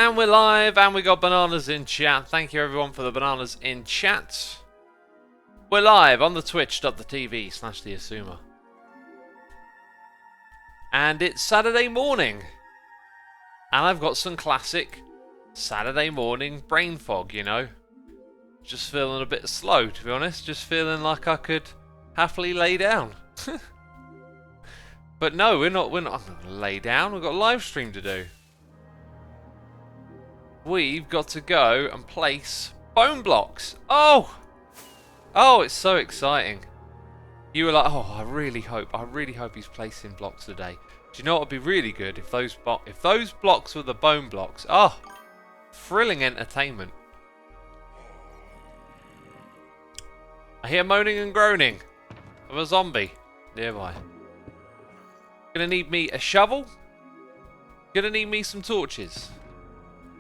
And we're live, and we got bananas in chat. Thank you everyone for the bananas in chat. We're live on the twitch.tv/theassumer. And it's Saturday morning. And I've got some classic Saturday morning brain fog, you know. Just feeling a bit slow, to be honest. Just feeling like I could happily lay down. But no, we're not going to lay down. We've got a live stream to do. We've got to go and place bone blocks. Oh, it's so exciting. You were like, oh, I really hope he's placing blocks today. Do you know what would be really good if those blocks were the bone blocks? Oh, thrilling entertainment. I hear moaning and groaning of a zombie nearby. Gonna need me a shovel. Gonna need me some torches.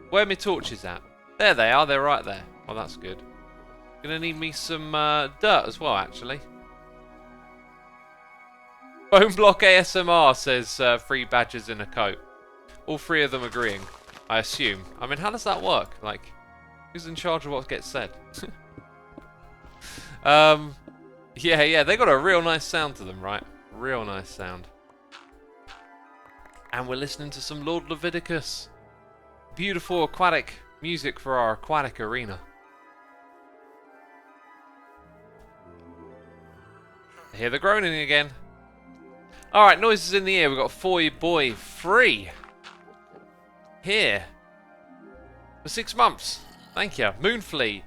Where are my torches at? There they are, they're right there. Well, that's good. Gonna need me some dirt as well, actually. Bone block ASMR says 3 badgers in a coat. All 3 of them agreeing, I assume. I mean, how does that work? Like, who's in charge of what gets said? Yeah, they got a real nice sound to them, right? Real nice sound. And we're listening to some Lord Leviticus. Beautiful aquatic music for our aquatic arena. I hear the groaning again. Alright, noises in the air. We've got Boy Free here for 6 months. Thank you. Moonflea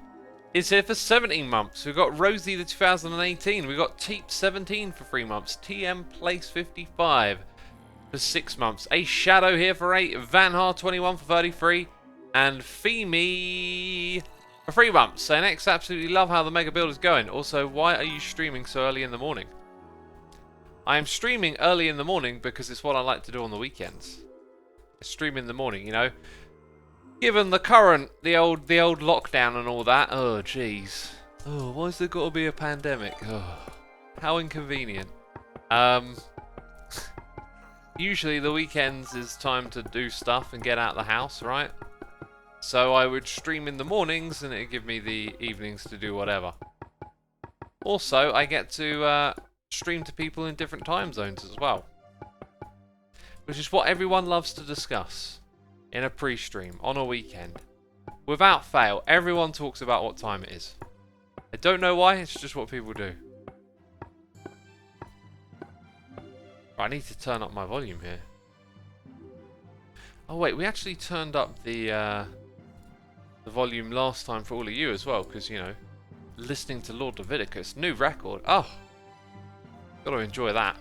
is here for 17 months. We've got Rosie the 2018. We've got Teep 17 for 3 months. TM Place 55 for 6 months. A Shadow here for 8. Vanhar 21 for 33. And Femi for 3 months. Saying X, absolutely love how the mega build is going. Also, why are you streaming so early in the morning? I am streaming early in the morning because it's what I like to do on the weekends. I stream in the morning, you know. Given the current, the old lockdown and all that. Oh, jeez. Oh, why's there got to be a pandemic? Oh, how inconvenient. Usually the weekends is time to do stuff and get out of the house, right? So I would stream in the mornings and it'd give me the evenings to do whatever. Also, I get to stream to people in different time zones as well. Which is what everyone loves to discuss in a pre-stream on a weekend. Without fail, everyone talks about what time it is. I don't know why, it's just what people do. I need to turn up my volume here. Oh wait, we actually turned up the volume last time for all of you as well, because, you know, listening to Lord Leviticus, new record. Oh, gotta enjoy that.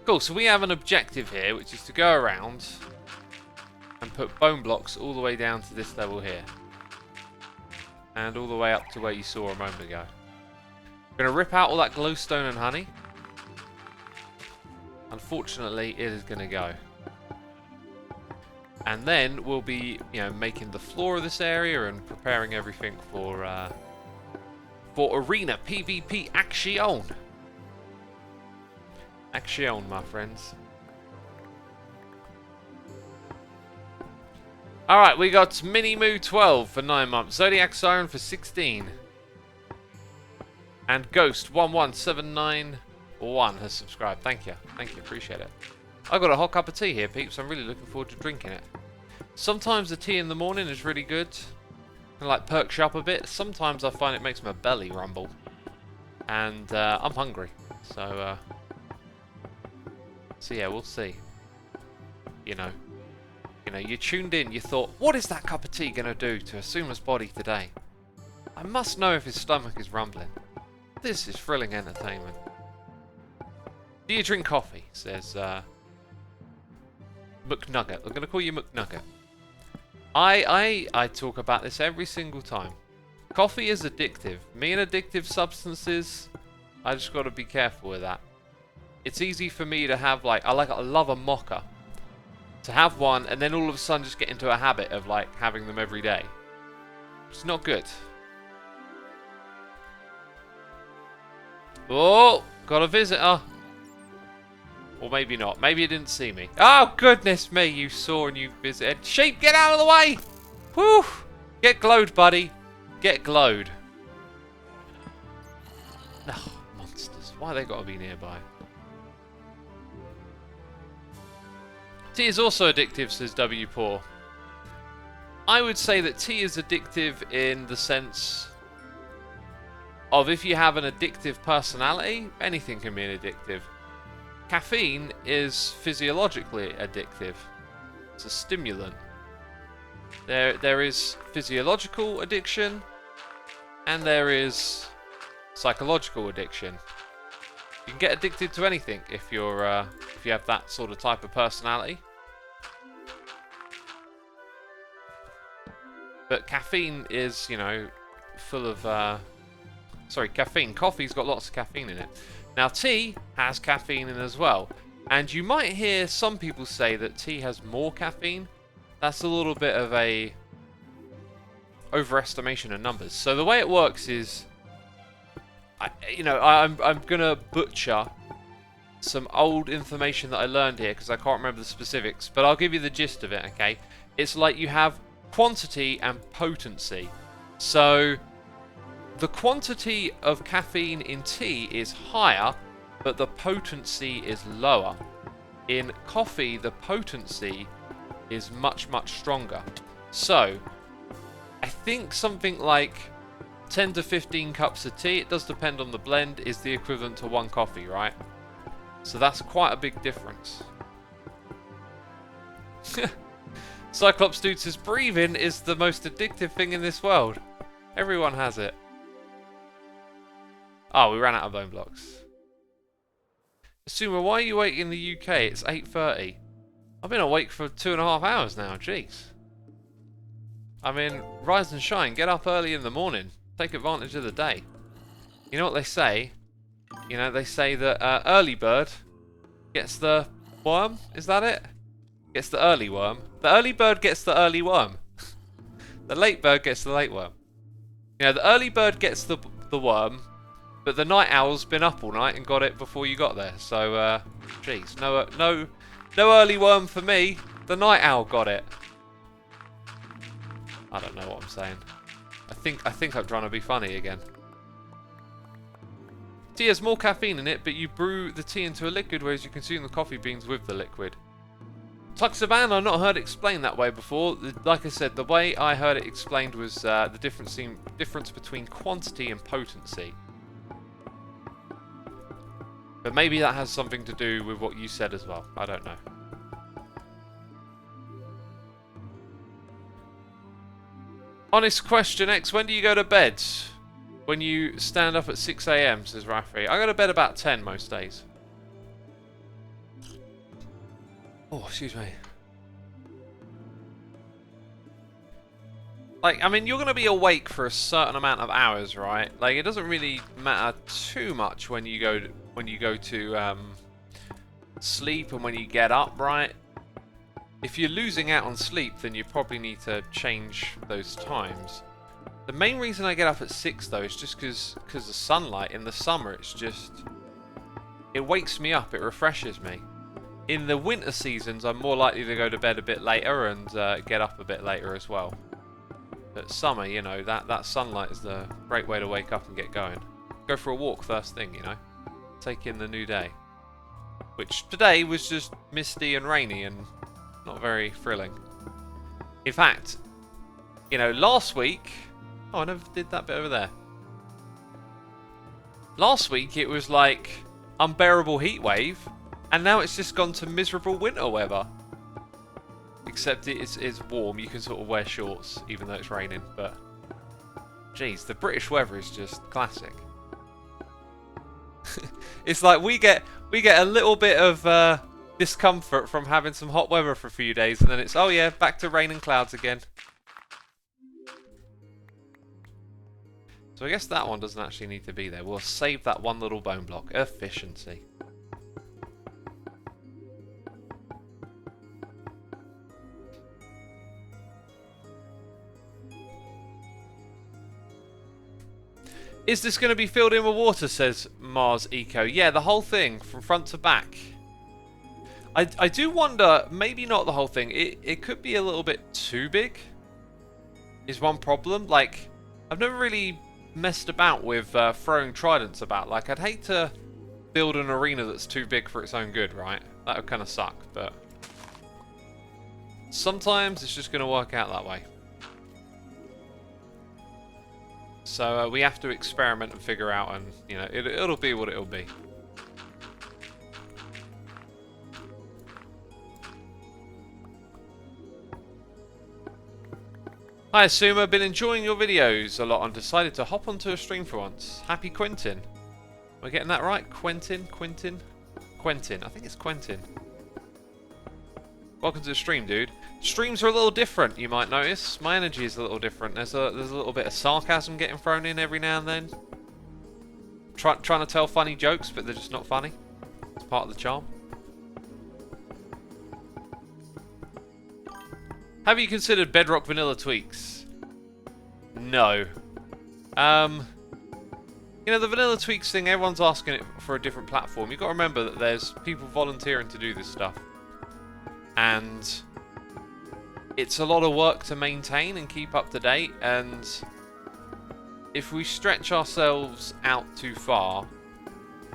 Cool, so we have an objective here, which is to go around and put bone blocks all the way down to this level here. And all the way up to where you saw a moment ago. We're going to rip out all that glowstone and honey. Unfortunately, it is going to go. And then we'll be, you know, making the floor of this area and preparing everything for arena PvP action. Action, my friends. Alright, we got Minimoo 12 for 9 months. Zodiac Siren for 16. And Ghost11791 has subscribed. Thank you. Thank you. Appreciate it. I got a hot cup of tea here, peeps. I'm really looking forward to drinking it. Sometimes the tea in the morning is really good. And like perks you up a bit. Sometimes I find it makes my belly rumble. And I'm hungry. So yeah, we'll see. You know, you tuned in, you thought, what is that cup of tea going to do to Asuma's body today? I must know if his stomach is rumbling. This is thrilling entertainment. Do you drink coffee? Says McNugget. I'm going to call you McNugget. I talk about this every single time. Coffee is addictive. Me and addictive substances, I just got to be careful with that. It's easy for me to have, like, I love a mocha. To have one and then all of a sudden just get into a habit of, like, having them every day. It's not good. Oh, got a visitor. Or maybe not. Maybe it didn't see me. Oh, goodness me. You saw and you visited. Sheep, get out of the way. Whew. Get glowed, buddy. Get glowed. Oh, monsters. Why they got to be nearby? Tea is also addictive, says W. Poor. I would say that tea is addictive in the sense of if you have an addictive personality, anything can be addictive. Caffeine is physiologically addictive. It's a stimulant. There is physiological addiction and there is psychological addiction. You can get addicted to anything if you have that sort of type of personality. But caffeine is, you know, full of caffeine. Coffee's got lots of caffeine in it. Now tea has caffeine in as well. And you might hear some people say that tea has more caffeine. That's a little bit of a overestimation of numbers. So the way it works is, I'm gonna butcher some old information that I learned here because I can't remember the specifics, but I'll give you the gist of it, okay? It's like you have quantity and potency. So the quantity of caffeine in tea is higher, but the potency is lower. In coffee, the potency is much, much stronger. So I think something like 10 to 15 cups of tea, it does depend on the blend, is the equivalent to one coffee, right? So that's quite a big difference. Cyclops Dude says, breathing is the most addictive thing in this world. Everyone has it. Oh, we ran out of bone blocks. Asuma, why are you awake in the UK? It's 8:30. I've been awake for 2.5 hours now, jeez. I mean, rise and shine, get up early in the morning. Take advantage of the day. You know what they say? You know, they say that early bird gets the worm. Is that it? Gets the early worm. The early bird gets the early worm. The late bird gets the late worm. You know, the early bird gets the worm, but the night owl's been up all night and got it before you got there. So, jeez, no early worm for me. The night owl got it. I don't know what I'm saying. I think I'm trying to be funny again. Tea has more caffeine in it, but you brew the tea into a liquid, whereas you consume the coffee beans with the liquid. Tuxaban, I've not heard it explained that way before. Like I said, the way I heard it explained was the difference between quantity and potency. But maybe that has something to do with what you said as well. I don't know. Honest question, X, when do you go to bed? When you stand up at 6 AM, says Rafi. I go to bed about 10 most days. Oh, excuse me. Like, I mean, you're going to be awake for a certain amount of hours, right? Like, it doesn't really matter too much when you go to sleep and when you get up, right? If you're losing out on sleep, then you probably need to change those times. The main reason I get up at 6 though is just because the sunlight in the summer, it wakes me up, it refreshes me. In the winter seasons, I'm more likely to go to bed a bit later and get up a bit later as well. But summer, you know, that sunlight is the great way to wake up and get going. Go for a walk first thing, you know. Take in the new day. Which today was just misty and rainy and not very thrilling. In fact, you know, last week... Oh, I never did that bit over there. Last week it was like unbearable heat wave, and now it's just gone to miserable winter weather. Except it's warm, you can sort of wear shorts even though it's raining, but... Jeez, the British weather is just classic. It's like we get a little bit of discomfort from having some hot weather for a few days, and then it's, oh yeah, back to rain and clouds again. So I guess that one doesn't actually need to be there. We'll save that one little bone block. Efficiency. Is this going to be filled in with water, says Mars Eco. Yeah, the whole thing, from front to back. I do wonder, maybe not the whole thing. It could be a little bit too big. Is one problem. Like, I've never really messed about with throwing tridents about. Like, I'd hate to build an arena that's too big for its own good, right? That would kind of suck, but sometimes it's just going to work out that way. So we have to experiment and figure out, and you know, it'll be what it'll be. Hi Asuma, been enjoying your videos a lot and decided to hop onto a stream for once. Happy Quentin. Am I getting that right? Quentin? I think it's Quentin. Welcome to the stream, dude. Streams are a little different, you might notice. My energy is a little different. There's a little bit of sarcasm getting thrown in every now and then. Trying to tell funny jokes, but they're just not funny. It's part of the charm. Have you considered Bedrock vanilla tweaks? No. You know, the vanilla tweaks thing, everyone's asking it for a different platform. You've got to remember that there's people volunteering to do this stuff. And it's a lot of work to maintain and keep up to date. And if we stretch ourselves out too far,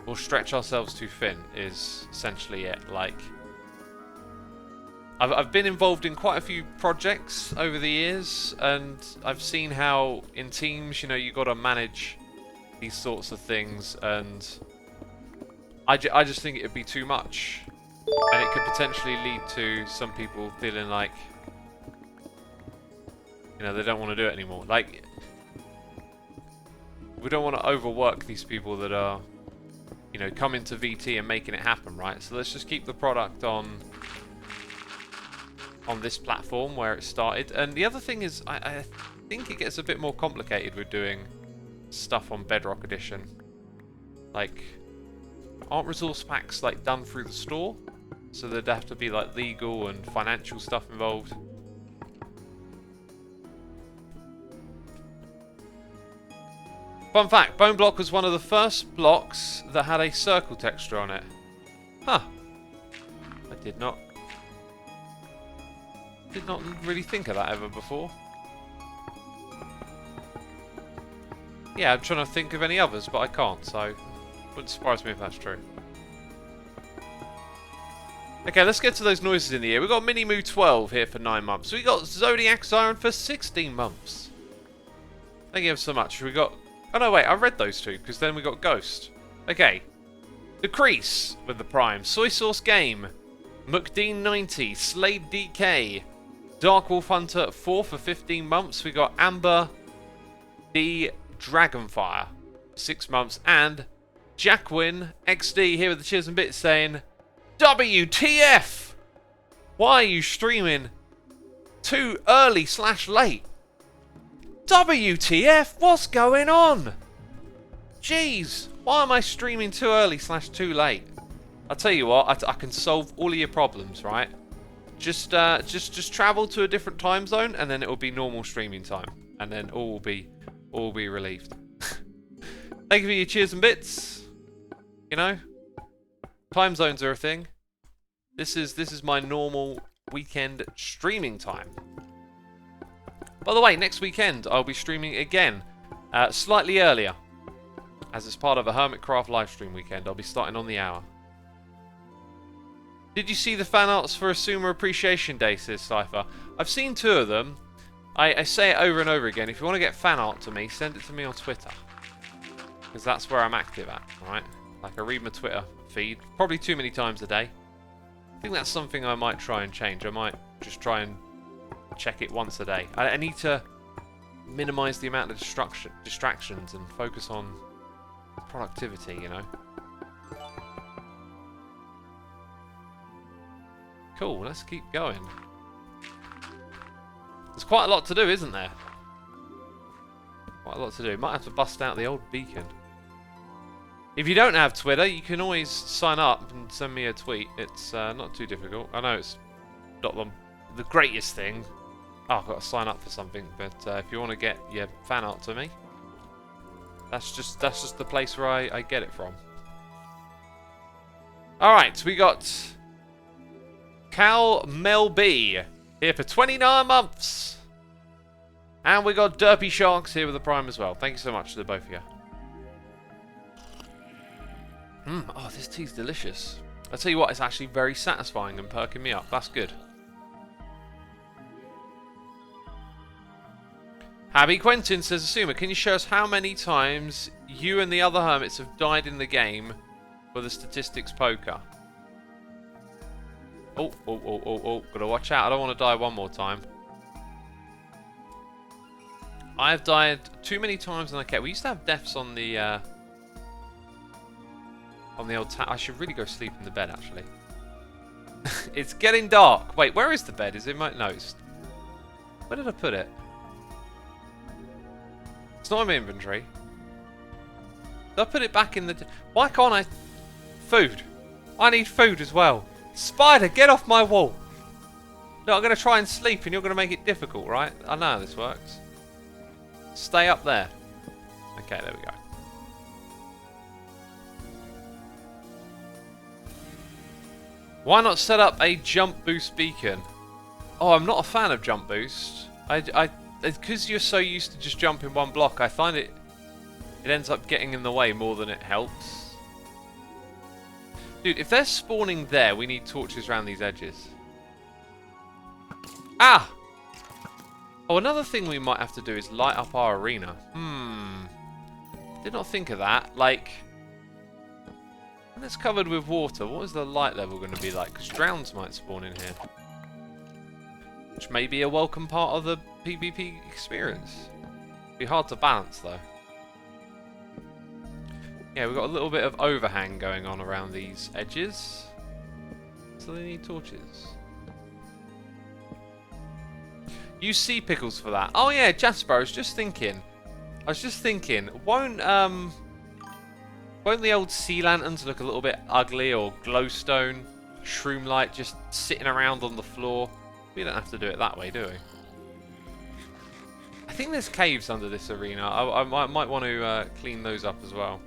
we'll stretch ourselves too thin, is essentially it. Like, I've been involved in quite a few projects over the years, and I've seen how in teams, you know, you got to manage these sorts of things, and I just think it'd be too much, and it could potentially lead to some people feeling like, you know, they don't want to do it anymore. Like, we don't want to overwork these people that are, you know, coming to VT and making it happen, right? So let's just keep the product on this platform where it started. And the other thing is, I think it gets a bit more complicated with doing stuff on Bedrock Edition. Like, aren't resource packs like done through the store? So there'd have to be like legal and financial stuff involved. Fun fact, Bone Block was one of the first blocks that had a circle texture on it. Huh. I did not really think of that ever before. Yeah, I'm trying to think of any others, but I can't, so wouldn't surprise me if that's true. Okay, let's get to those noises in the ear. We've got Minimoo 12 here for 9 months. We got Zodiac Siren for 16 months. Thank you ever so much. We got... Oh no, wait, I read those two, because then we got Ghost. Okay. Decrease with the Prime. Soy Sauce Game. McDean90. Slade DK. Dark Wolf Hunter 4 for 15 months. We got Amber D Dragonfire 6 months. And Jacquin XD here with the cheers and bits saying, WTF! Why are you streaming too early/late? WTF? What's going on? Jeez, why am I streaming too early/too late? I'll tell you what, I can solve all of your problems, right? Just travel to a different time zone, and then it will be normal streaming time, and then all will be relieved. Thank you for your cheers and bits. You know, time zones are a thing. This is my normal weekend streaming time. By the way, next weekend I'll be streaming again, slightly earlier, as it's part of a Hermitcraft livestream weekend. I'll be starting on the hour. Did you see the fan arts for Asuma Appreciation Day, says Cypher? I've seen 2 of them. I say it over and over again. If you want to get fan art to me, send it to me on Twitter. Because that's where I'm active at, alright? Like, I read my Twitter feed probably too many times a day. I think that's something I might try and change. I might just try and check it once a day. I need to minimize the amount of distractions and focus on productivity, you know? Cool, let's keep going. There's quite a lot to do, isn't there? Quite a lot to do. Might have to bust out the old beacon. If you don't have Twitter, you can always sign up and send me a tweet. It's not too difficult. I know it's not the greatest thing. Oh, I've got to sign up for something. But if you want to get your fan art to me, that's just the place where I get it from. Alright, we got Cal Mel B. Here for 29 months. And we got Derpy Sharks here with the Prime as well. Thank you so much to both of you. Oh, this tea's delicious. I'll tell you what, it's actually very satisfying and perking me up. That's good. Abby Quentin says, Asuma, can you show us how many times you and the other hermits have died in the game for the statistics poker? Oh. Gotta watch out. I don't want to die one more time. I have died too many times than I care. We used to have deaths on the old I should really go sleep in the bed, actually. It's getting dark. Wait, where is the bed? Is it my... No, it's... Where did I put it? It's not in my inventory. Did I put it back in the... Why can't I... Food. I need food as well. Spider, get off my wall. No, I'm going to try and sleep and you're going to make it difficult, right? I know how this works. Stay up there. Okay, there we go. Why not set up a jump boost beacon? Oh, I'm not a fan of jump boost. Because you're so used to just jumping one block, I find it ends up getting in the way more than it helps. Dude, if they're spawning there, we need torches around these edges. Ah! Oh, another thing we might have to do is light up our arena. Did not think of that. Like, when it's covered with water, what is the light level going to be like? Because drowns might spawn in here. Which may be a welcome part of the PvP experience. Be hard to balance though. Yeah, we've got a little bit of overhang going on around these edges. So they need torches. Use sea pickles for that. Oh yeah, Jasper, I was just thinking, won't the old sea lanterns look a little bit ugly, or glowstone, shroom light just sitting around on the floor? We don't have to do it that way, do we? I think there's caves under this arena. I might want to clean those up as well.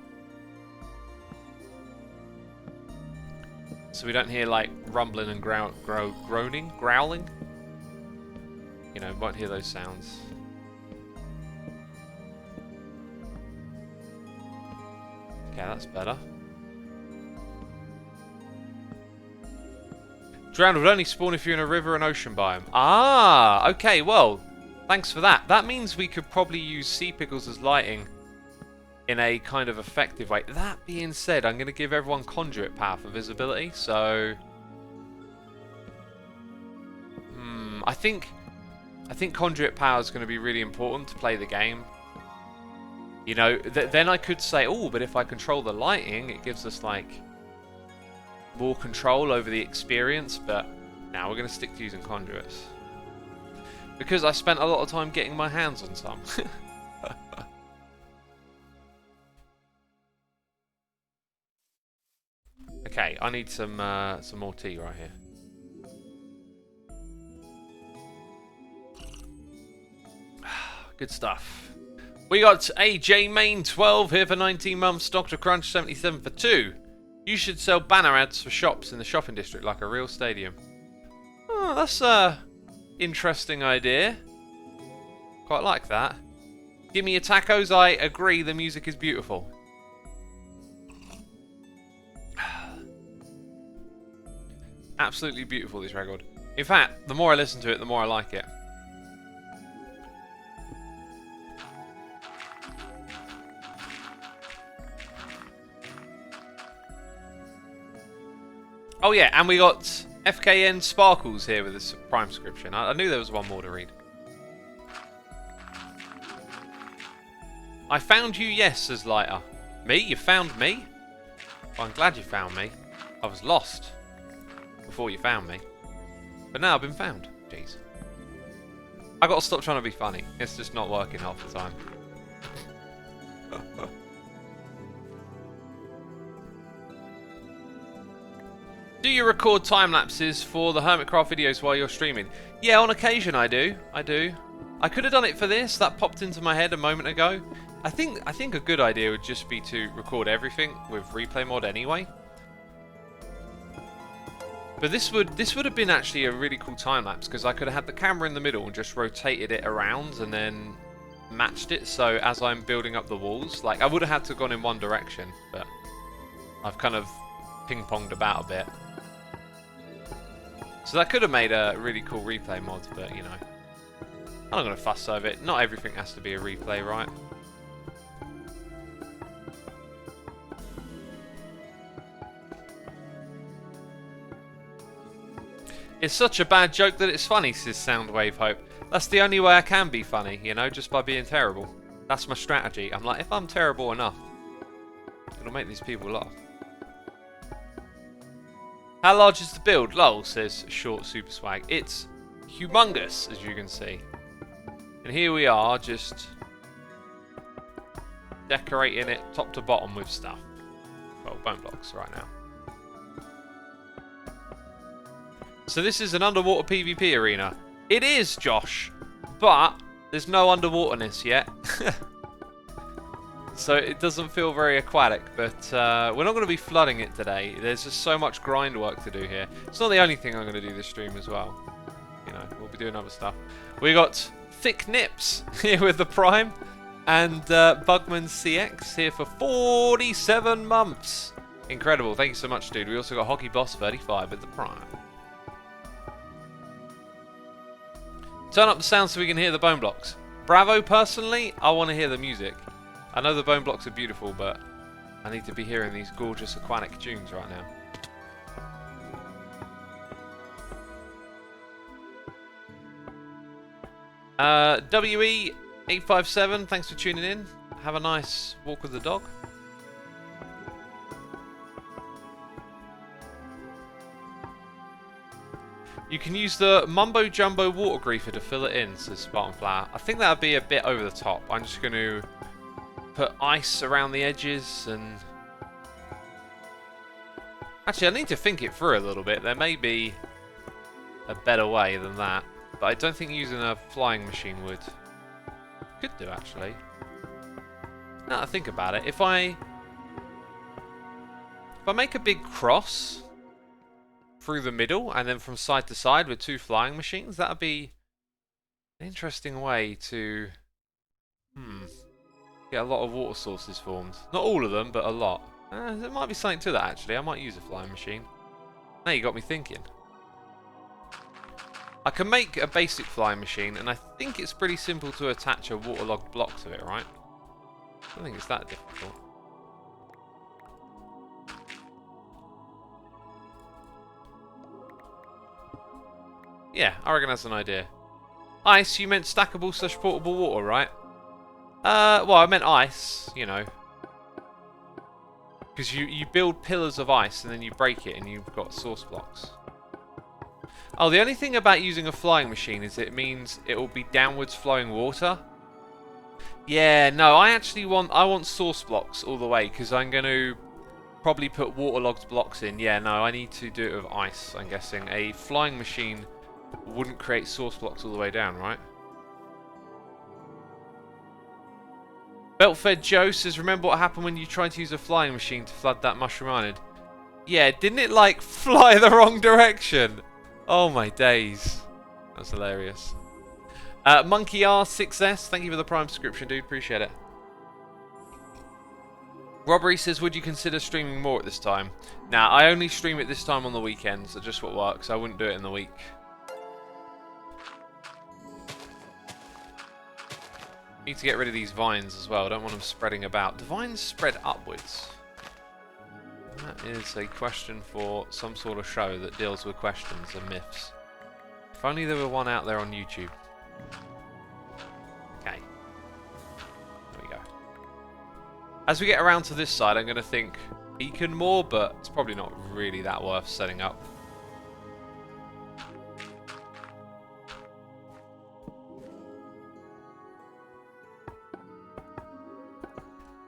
So we don't hear like rumbling and growling. You know, won't hear those sounds. Okay, that's better. Drowned would only spawn if you're in a river and ocean biome. Ah, okay, well, thanks for that. That means we could probably use sea pickles as lighting in a kind of effective way. That being said, I'm going to give everyone conduit power for visibility, so... I think conduit power is going to be really important to play the game. You know, then I could say, oh, but if I control the lighting, it gives us, like, more control over the experience, but now we're going to stick to using conduits. Because I spent a lot of time getting my hands on some. Okay, I need some more tea right here. Good stuff. We got AJ Main 12 here for 19 months. Dr. Crunch 77 for 2. You should sell banner ads for shops in the shopping district like a real stadium. Oh, that's a interesting idea. Quite like that. Give me your tacos. I agree. The music is beautiful. Absolutely beautiful, this record. In fact, the more I listen to it, the more I like it. Oh yeah, and we got FKN Sparkles here with this Prime subscription. I knew there was one more to read. I found you, yes, says Lighter. Me? You found me? Well, I'm glad you found me. I was lost before you found me. But now I've been found. Jeez. I gotta stop trying to be funny. It's just not working half the time. Do you record time lapses for the Hermitcraft videos while you're streaming? Yeah, on occasion I do. I could have done it for this. That popped into my head a moment ago. I think a good idea would just be to record everything with replay mod anyway. But this would have been actually a really cool time lapse because I could have had the camera in the middle and just rotated it around and then matched it. So as I'm building up the walls, like I would have had to have gone in one direction, but I've kind of ping-ponged about a bit. So that could have made a really cool replay mod, but you know, I'm not going to fuss over it. Not everything has to be a replay, right? It's such a bad joke that it's funny, says Soundwave Hope. That's the only way I can be funny, you know, just by being terrible. That's my strategy. I'm like, if I'm terrible enough, it'll make these people laugh. How large is the build? Lol, says Short Super Swag. It's humongous, as you can see. And here we are, just decorating it top to bottom with stuff. Well, bone blocks right now. So this is an underwater PvP arena. It is, Josh, but there's no underwaterness yet. So it doesn't feel very aquatic, but we're not going to be flooding it today. There's just so much grind work to do here. It's not the only thing I'm going to do this stream as well. You know, we'll be doing other stuff. We got Thick Nips here with the Prime, and Bugman CX here for 47 months. Incredible. Thank you so much, dude. We also got Hockey Boss 35 at the Prime. Turn up the sound so we can hear the bone blocks. Bravo, personally, I want to hear the music. I know the bone blocks are beautiful, but I need to be hearing these gorgeous aquatic tunes right now. WE857, thanks for tuning in. Have a nice walk with the dog. You can use the Mumbo Jumbo Water Griefer to fill it in, says Spartan Flower. I think that would be a bit over the top. I'm just going to put ice around the edges and... Actually, I need to think it through a little bit. There may be a better way than that. But I don't think using a flying machine would... Could do, actually. Now that I think about it, if I make a big cross through the middle and then from side to side with two flying machines, that would be an interesting way to get a lot of water sources formed. Not all of them, but a lot. There might be something to that, actually. I might use a flying machine. Now you got me thinking. I can make a basic flying machine, and I think it's pretty simple to attach a waterlogged block to it, right? I don't think it's that difficult. Yeah, I reckon that's an idea. Ice, you meant stackable / portable water, right? Well, I meant ice, you know. Because you build pillars of ice and then you break it and you've got source blocks. Oh, the only thing about using a flying machine is it means it will be downwards flowing water. Yeah, no, I want source blocks all the way because I'm going to probably put waterlogged blocks in. Yeah, no, I need to do it with ice, I'm guessing. A flying machine wouldn't create source blocks all the way down, right? Beltfed Joe says, remember what happened when you tried to use a flying machine to flood that Mushroom Island? Yeah, didn't it like fly the wrong direction? Oh my days. That's hilarious. Monkey R6S, thank you for the Prime subscription, dude. Appreciate it. Robbery says, would you consider streaming more at this time? Nah, I only stream it this time on the weekends. That's just what works. I wouldn't do it in the week. Need to get rid of these vines as well. I don't want them spreading about. Do vines spread upwards? That is a question for some sort of show that deals with questions and myths. If only there were one out there on YouTube. Okay. There we go. As we get around to this side, I'm going to think beacon more, but it's probably not really that worth setting up.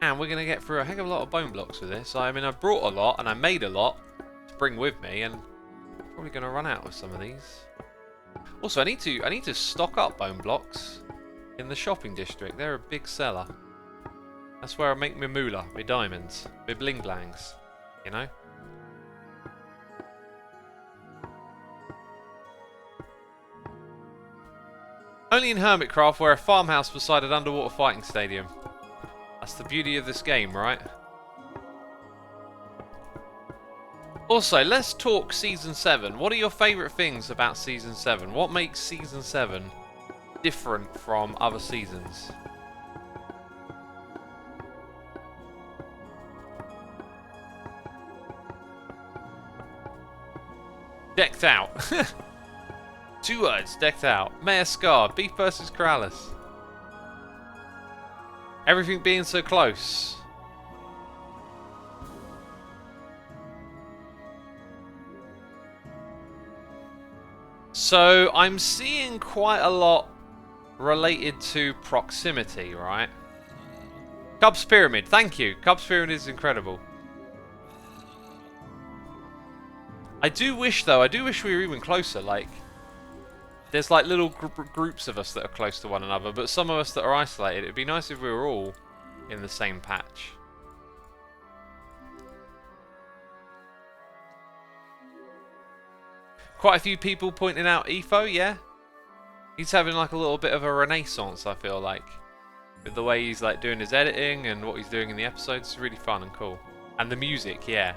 And we're going to get through a heck of a lot of bone blocks with this. I mean, I brought a lot and I made a lot to bring with me, and I'm probably going to run out of some of these. Also, I need to stock up bone blocks in the shopping district. They're a big seller. That's where I make my moolah, my diamonds, my bling blangs, you know? Only in Hermitcraft, where a farmhouse beside an underwater fighting stadium. That's the beauty of this game, right? Also, let's talk Season 7. What are your favourite things about Season 7? What makes Season 7 different from other seasons? Decked out. 2 words, decked out. Mayor Scar, Beef versus Corrales. Everything being so close. So, I'm seeing quite a lot related to proximity, right? Cubs Pyramid, thank you. Cubs Pyramid is incredible. I do wish, though, we were even closer, like... There's like little groups of us that are close to one another, but some of us that are isolated. It'd be nice if we were all in the same patch. Quite a few people pointing out Efo, yeah? He's having like a little bit of a renaissance, I feel like. With the way he's like doing his editing and what he's doing in the episodes. It's really fun and cool. And the music, yeah.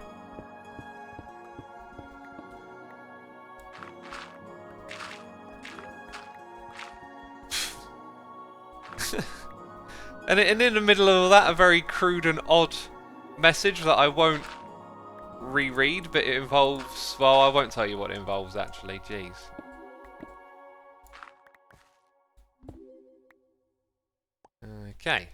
And in the middle of all that, a very crude and odd message that I won't reread, but it involves... Well, I won't tell you what it involves, actually. Jeez. Okay.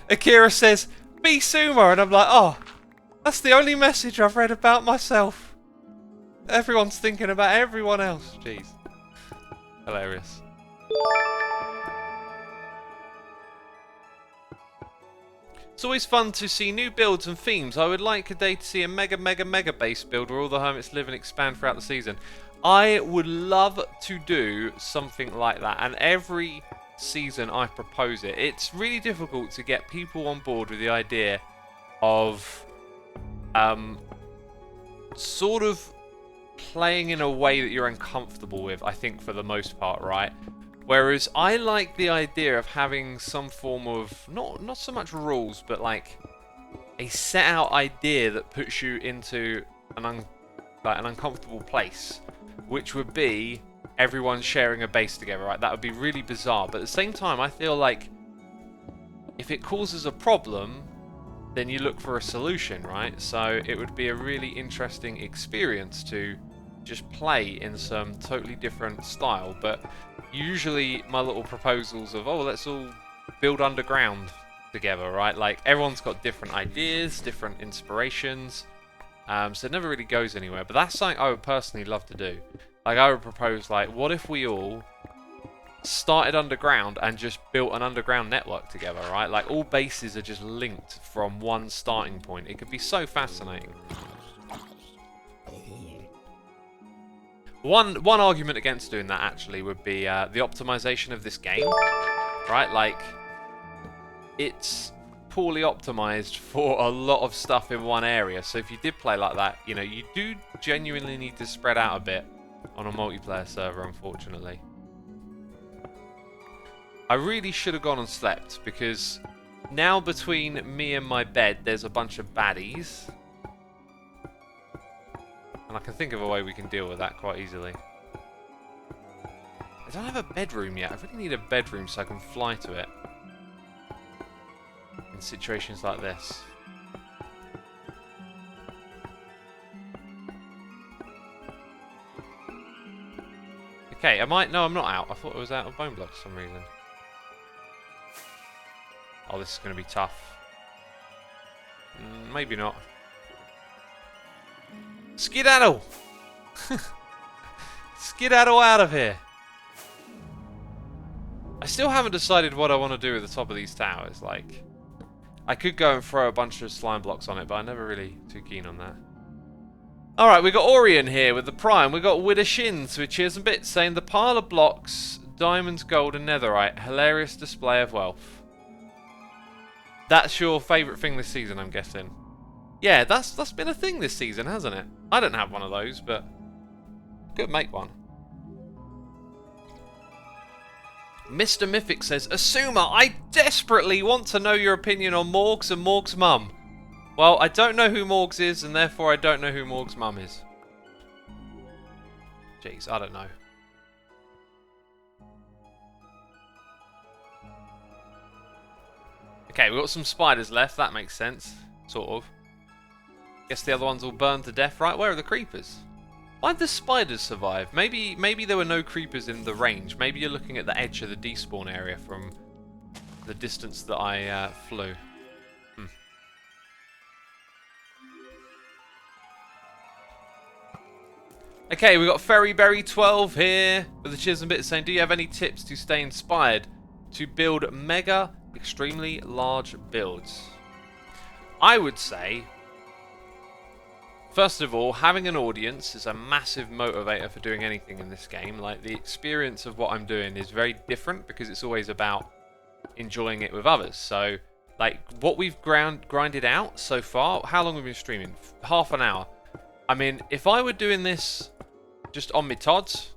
Akira says, be Sumo, and I'm like, oh, that's the only message I've read about myself. Everyone's thinking about everyone else. Jeez. Hilarious. It's always fun to see new builds and themes. I would like a day to see a mega base build where all the hermits live and expand throughout the season. I would love to do something like that, and every season I propose it. It's really difficult to get people on board with the idea of sort of playing in a way that you're uncomfortable with, I think, for the most part, right? Whereas I like the idea of having some form of not so much rules, but like a set out idea that puts you into an uncomfortable place, which would be everyone sharing a base together, right? That would be really bizarre, but at the same time I feel like if it causes a problem, then you look for a solution, right? So it would be a really interesting experience to just play in some totally different style. But usually my little proposals of, oh, let's all build underground together, right? Like everyone's got different ideas, different inspirations, so it never really goes anywhere. But that's something I would personally love to do. Like I would propose, like, what if we all started underground and just built an underground network together, right? Like all bases are just linked from one starting point. It could be so fascinating. One argument against doing that actually would be the optimization of this game, right? Like it's poorly optimized for a lot of stuff in one area. So if you did play like that, you know, you do genuinely need to spread out a bit on a multiplayer server, unfortunately. I really should have gone and slept, because now between me and my bed there's a bunch of baddies. And I can think of a way we can deal with that quite easily. I don't have a bedroom yet. I really need a bedroom so I can fly to it in situations like this. Okay, am I? No, I'm not out. I thought it was out of bone blocks for some reason. Oh, this is going to be tough. Maybe not. Skedaddle! Skedaddle out of here! I still haven't decided what I want to do with the top of these towers. Like, I could go and throw a bunch of slime blocks on it, but I'm never really too keen on that. Alright, we got Orion here with the Prime. We got Widdershin, with Cheers and Bits, saying the pile of blocks, diamonds, gold and netherite. Hilarious display of wealth. That's your favourite thing this season, I'm guessing. Yeah, that's been a thing this season, hasn't it? I don't have one of those, but could make one. Mr. Mythic says, Asuma, I desperately want to know your opinion on Morgs and Morg's mum. Well, I don't know who Morgs is, and therefore I don't know who Morg's mum is. Jeez, I don't know. Okay, we've got some spiders left. That makes sense. Sort of. Guess the other ones will burn to death, right? Where are the creepers? Why did the spiders survive? Maybe there were no creepers in the range. Maybe you're looking at the edge of the despawn area from the distance that I flew. Okay, we've got Ferryberry12 here with the cheers and bits saying, do you have any tips to stay inspired to build mega, extremely large builds? I would say, first of all, having an audience is a massive motivator for doing anything in this game. Like, the experience of what I'm doing is very different because it's always about enjoying it with others. So, like, what we've grinded out so far, how long have we been streaming? Half an hour. I mean, if I were doing this just on my Tods,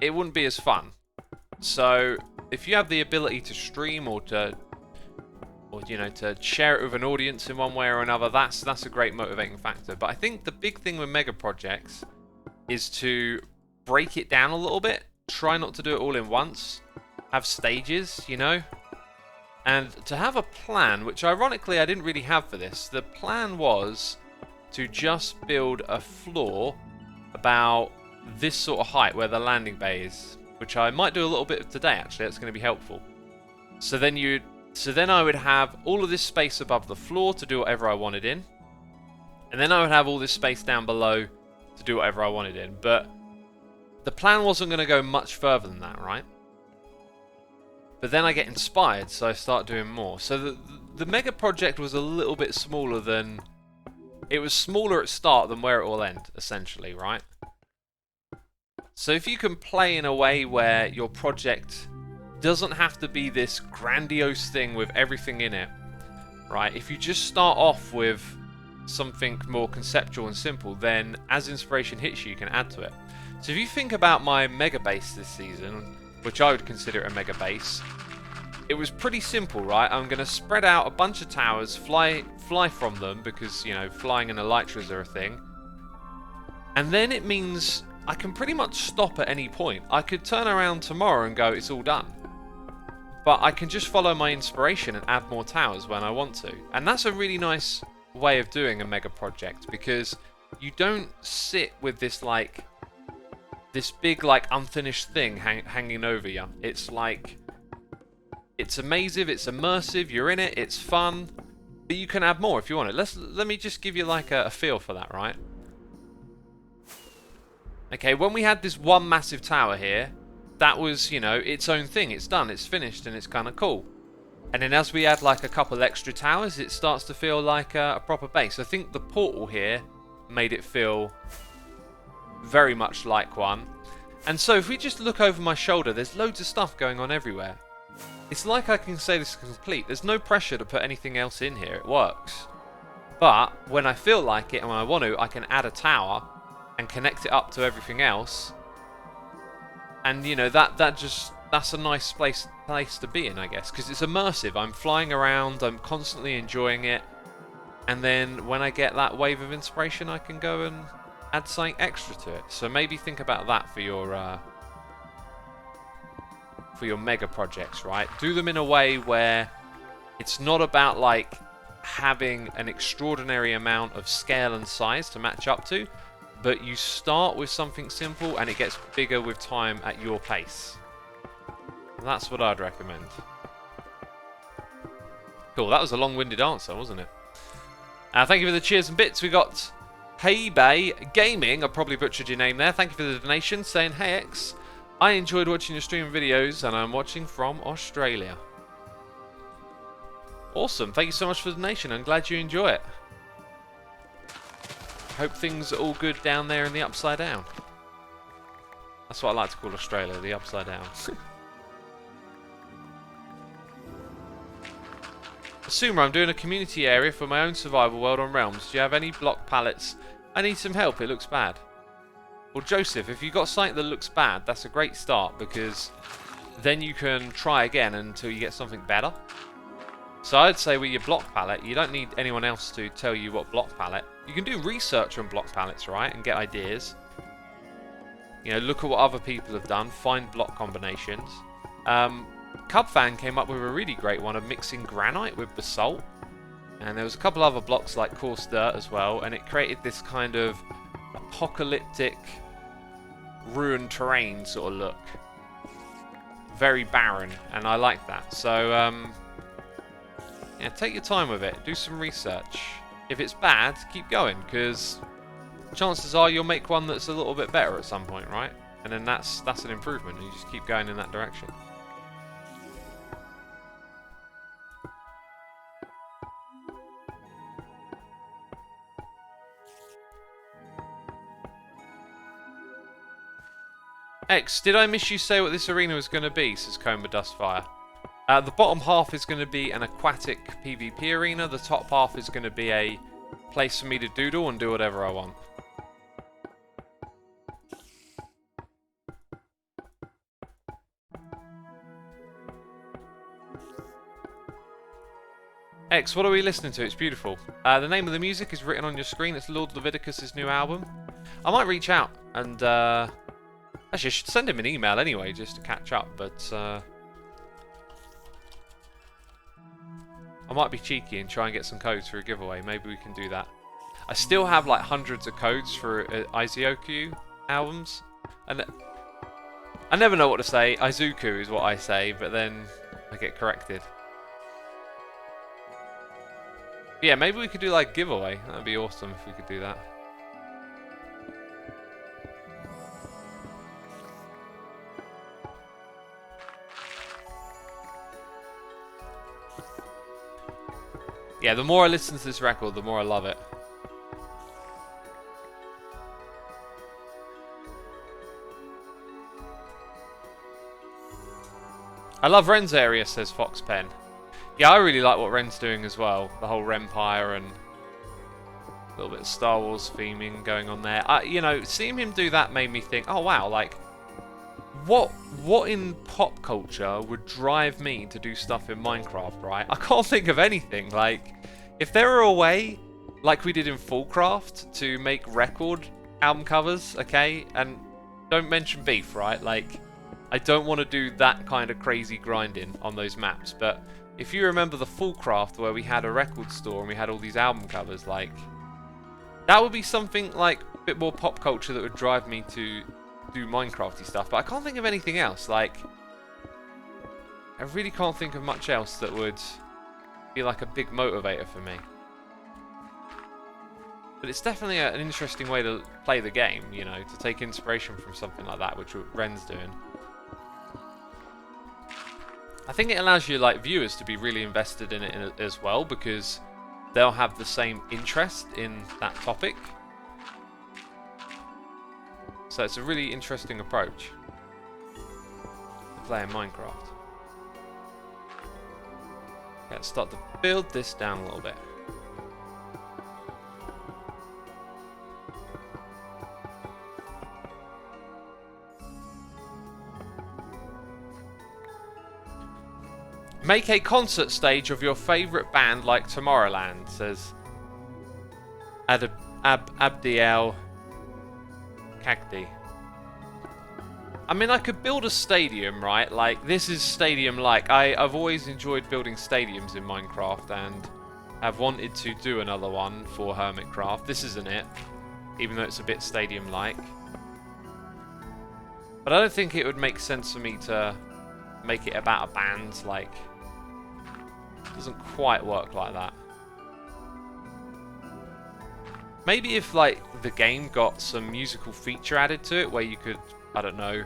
it wouldn't be as fun. So, if you have the ability to stream or you know, to share it with an audience in one way or another, that's a great motivating factor. But I think the big thing with mega projects is to break it down a little bit. Try not to do it all in once. Have stages, you know? And to have a plan, which ironically I didn't really have for this. The plan was to just build a floor about this sort of height where the landing bay is, which I might do a little bit of today actually. That's going to be helpful. So then I would have all of this space above the floor to do whatever I wanted in, and then I would have all this space down below to do whatever I wanted in. But the plan wasn't going to go much further than that, right? But then I get inspired, so I start doing more. So the mega project was a little bit smaller than... It was smaller at start than where it will end, essentially, right? So if you can play in a way where your project doesn't have to be this grandiose thing with everything in it, right? If you just start off with something more conceptual and simple, then as inspiration hits you, you can add to it. So if you think about my mega base this season, which I would consider a mega base, it was pretty simple, right? I'm going to spread out a bunch of towers, fly from them, because, you know, flying and elytras are a thing. And then it means I can pretty much stop at any point. I could turn around tomorrow and go, it's all done. But I can just follow my inspiration and add more towers when I want to. And that's a really nice way of doing a mega project, because you don't sit with this, like, this big, like, unfinished thing hanging over you. It's like, it's amazing, it's immersive, you're in it, it's fun, but you can add more if you want it. Let me just give you, like, a feel for that, right? Okay, when we had this one massive tower here, that was, you know, its own thing. It's done, it's finished, and it's kind of cool. And then as we add, like, a couple extra towers, it starts to feel like a proper base. I think the portal here made it feel very much like one. And so if we just look over my shoulder, there's loads of stuff going on everywhere. It's like I can say this is complete. There's no pressure to put anything else in here. It works. But when I feel like it and when I want to, I can add a tower and connect it up to everything else. And, you know, that's a nice place to be in, I guess, because it's immersive. I'm flying around, I'm constantly enjoying it, and then when I get that wave of inspiration, I can go and add something extra to it. So maybe think about that for your mega projects, right? Do them in a way where it's not about, like, having an extraordinary amount of scale and size to match up to, but you start with something simple and it gets bigger with time at your pace. That's what I'd recommend. Cool, that was a long-winded answer, wasn't it? Thank you for the cheers and bits. We got Hey Bay Gaming, I probably butchered your name there. Thank you for the donation, saying, hey X, I enjoyed watching your stream videos and I'm watching from Australia. Awesome, thank you so much for the donation. I'm glad you enjoy it. Hope things are all good down there in the Upside Down. That's what I like to call Australia, the Upside Down. Sumer, I'm doing a community area for my own survival world on Realms. Do you have any block pallets? I need some help, it looks bad. Well, Joseph, if you've got something that looks bad, that's a great start, because then you can try again until you get something better. So I'd say with your block palette, you don't need anyone else to tell you what block palette. You can do research on block palettes, right, and get ideas. You know, look at what other people have done, find block combinations. Cubfan came up with a really great one of mixing granite with basalt. And there was a couple other blocks like coarse dirt as well, and it created this kind of apocalyptic ruined terrain sort of look. Very barren, and I like that. So, yeah, take your time with it. Do some research. If it's bad, keep going, because chances are you'll make one that's a little bit better at some point, right? And then that's an improvement, and you just keep going in that direction. X, did I miss you say what this arena was going to be, says Coma Dustfire. The bottom half is going to be an aquatic PvP arena. The top half is going to be a place for me to doodle and do whatever I want. X, what are we listening to? It's beautiful. The name of the music is written on your screen. It's Lord Leviticus' new album. I might reach out and... actually, I should send him an email anyway, just to catch up, but... I might be cheeky and try and get some codes for a giveaway. Maybe we can do that. I still have like hundreds of codes for Izuku albums. And I never know what to say. Izuku is what I say, but then I get corrected. Yeah, maybe we could do like giveaway. That'd be awesome if we could do that. Yeah, the more I listen to this record, the more I love it. I love Ren's area, says Foxpen. Yeah, I really like what Ren's doing as well. The whole Rempire and a little bit of Star Wars theming going on there. You know, seeing him do that made me think, oh wow, like, what in pop culture would drive me to do stuff in Minecraft, right? I can't think of anything. Like, if there were a way, like we did in Fullcraft, to make record album covers, okay? And don't mention beef, right? Like, I don't want to do that kind of crazy grinding on those maps. But if you remember the Fullcraft where we had a record store and we had all these album covers, like, that would be something like a bit more pop culture that would drive me to do Minecrafty stuff, but I can't think of anything else. Like, I really can't think of much else that would be like a big motivator for me. But it's definitely an interesting way to play the game, you know, to take inspiration from something like that, which Ren's doing. I think it allows you, like, viewers to be really invested in it as well, because they'll have the same interest in that topic. So it's a really interesting approach to playing Minecraft. Let's start to build this down a little bit. Make a concert stage of your favourite band like Tomorrowland, says Abdiel Cagdi. I mean, I could build a stadium, right? Like, this is stadium-like. I've always enjoyed building stadiums in Minecraft and have wanted to do another one for Hermitcraft. This isn't it, even though it's a bit stadium-like. But I don't think it would make sense for me to make it about a band. Like, it doesn't quite work like that. Maybe if, like, the game got some musical feature added to it where you could, I don't know,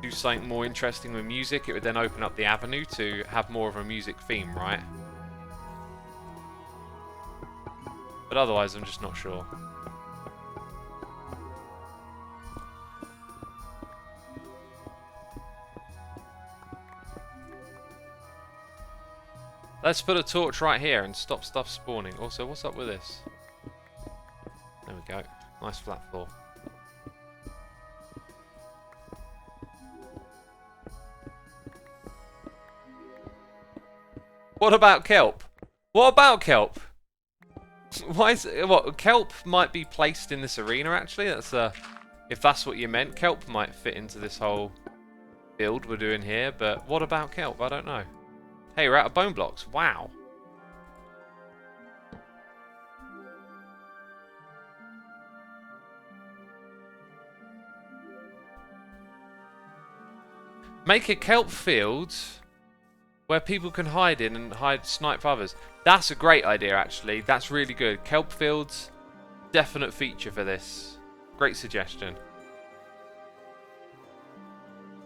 do something more interesting with music, it would then open up the avenue to have more of a music theme, right? But otherwise, I'm just not sure. Let's put a torch right here and stop stuff spawning. Also, what's up with this? There we go. Nice flat floor. What about kelp? What about kelp? Why is it, what kelp might be placed in this arena actually? That's if that's what you meant, kelp might fit into this whole build we're doing here, but what about kelp? I don't know. Hey, we're out of bone blocks. Wow. Make a kelp field where people can hide in and snipe others. That's a great idea, actually. That's really good. Kelp fields, definite feature for this. Great suggestion.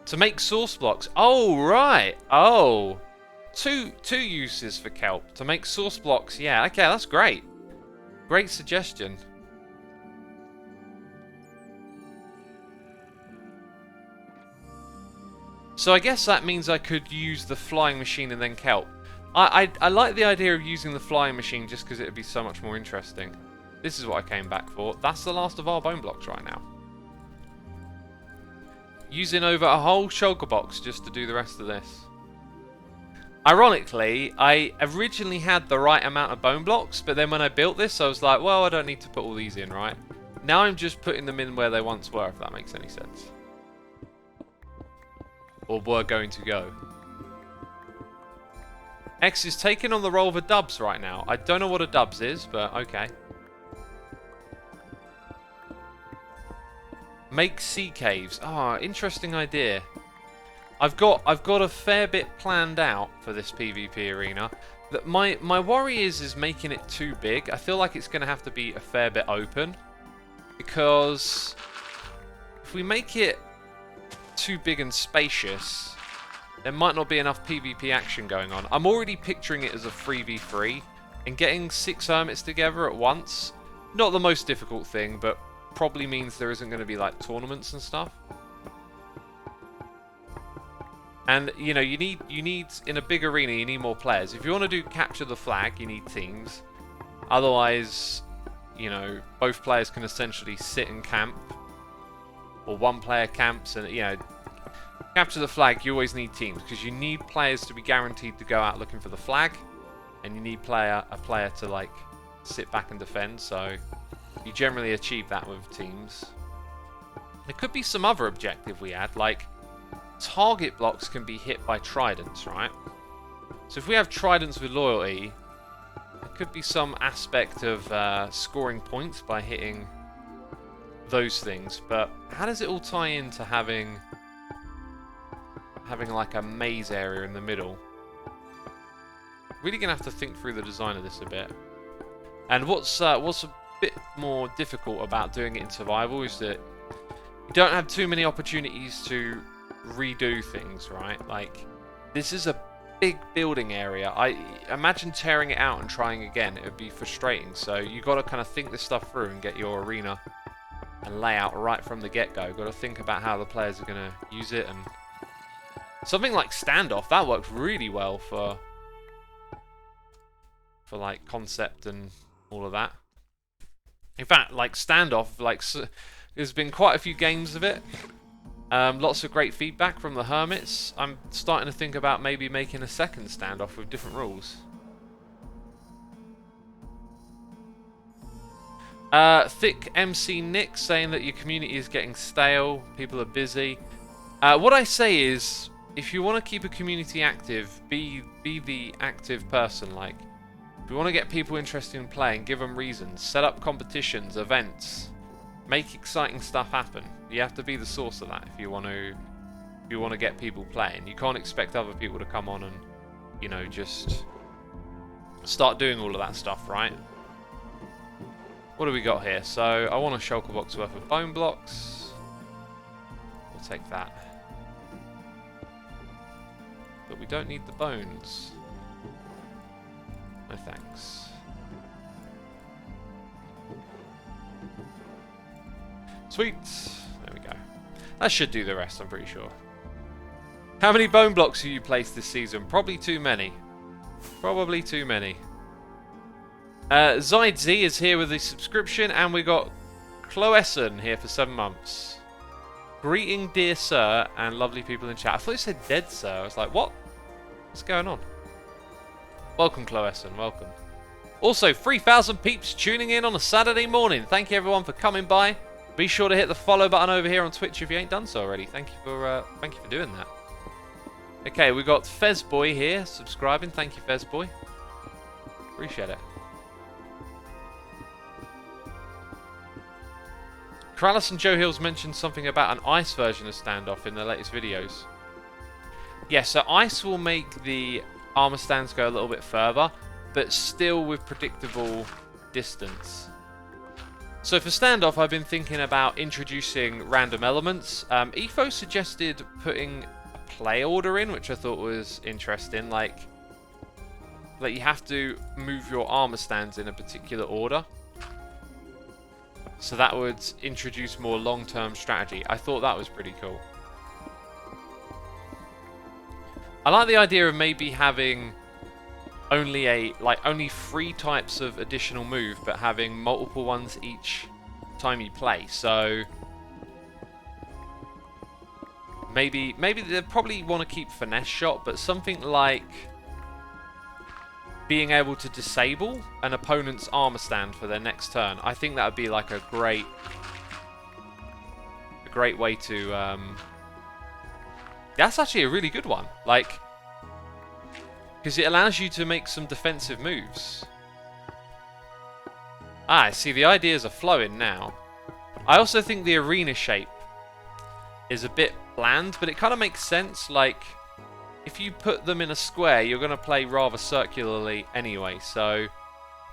To make source blocks. Oh, right. Oh. Two uses for kelp. To make source blocks. Yeah, okay, that's great. Great suggestion. So I guess that means I could use the flying machine and then kelp. I like the idea of using the flying machine just because it would be so much more interesting. This is what I came back for. That's the last of our bone blocks right now. Using over a whole shulker box just to do the rest of this. Ironically, I originally had the right amount of bone blocks, but then when I built this, I was like, well, I don't need to put all these in, right? Now I'm just putting them in where they once were, if that makes any sense. Or were going to go. X is taking on the role of a dubs right now. I don't know what a dubs is, but okay. Make sea caves. Ah, oh, interesting idea. I've got a fair bit planned out for this PvP arena. That my worry is making it too big. I feel like it's going to have to be a fair bit open, because if we make it too big and spacious, there might not be enough PvP action going on. I'm already picturing it as a 3v3, and getting 6 hermits together at once, not the most difficult thing, but probably means there isn't going to be like tournaments and stuff. And you know, you need in a big arena, you need more players. If you want to do capture the flag, you need teams. Otherwise, you know, both players can essentially sit and camp, or one player camps, and you know, capture the flag. You always need teams because you need players to be guaranteed to go out looking for the flag, and you need a player to like sit back and defend. So you generally achieve that with teams. There could be some other objective we add, like target blocks can be hit by tridents, right? So if we have tridents with loyalty, there could be some aspect of scoring points by hitting those things. But how does it all tie into having like a maze area in the middle? Really gonna have to think through the design of this a bit. And what's a bit more difficult about doing it in survival is that you don't have too many opportunities to redo things, right? Like, this is a big building area. I imagine tearing it out and trying again, it would be frustrating. So you got to kind of think this stuff through and get your arena and layout right from the get-go. Got to think about how the players are going to use it. And something like Standoff, that worked really well for like concept and all of that. In fact, like Standoff, like there's been quite a few games of it. Lots of great feedback from the hermits. I'm starting to think about maybe making a second Standoff with different rules. Thick MC Nick saying that your community is getting stale, people are busy. What I say is, if you want to keep a community active, be the active person. Like, if you want to get people interested in playing, give them reasons. Set up competitions, events. Make exciting stuff happen. You have to be the source of that if you want to get people playing. You can't expect other people to come on and, you know, just start doing all of that stuff, right? What do we got here? So I want a shulker box worth of bone blocks. We'll take that. But we don't need the bones. No thanks. Sweet. There we go. That should do the rest, I'm pretty sure. How many bone blocks have you placed this season? Probably too many. Probably too many. Zydz is here with a subscription, and we got Cloesson here for 7 months. Greeting, dear sir, and lovely people in chat. I thought it said dead sir. I was like, what? What's going on? Welcome, Cloesson. Welcome. Also, 3,000 peeps tuning in on a Saturday morning. Thank you, everyone, for coming by. Be sure to hit the follow button over here on Twitch if you ain't done so already. Thank you for doing that. Okay, we got Fezboy here subscribing. Thank you, Fezboy. Appreciate it. Krallis and Joe Hills mentioned something about an ice version of Standoff in their latest videos. Yeah, so ice will make the armor stands go a little bit further, but still with predictable distance. So for Standoff, I've been thinking about introducing random elements. Etho suggested putting a play order in, which I thought was interesting. Like you have to move your armor stands in a particular order. So that would introduce more long-term strategy. I thought that was pretty cool. I like the idea of maybe having only only 3 types of additional move, but having multiple ones each time you play. So maybe they probably want to keep finesse shot, but something like being able to disable an opponent's armor stand for their next turn. I think that would be like a great way to that's actually a really good one, like, because it allows you to make some defensive moves. I see, the ideas are flowing now. I also think the arena shape is a bit bland, but it kind of makes sense. Like, if you put them in a square, you're going to play rather circularly anyway, so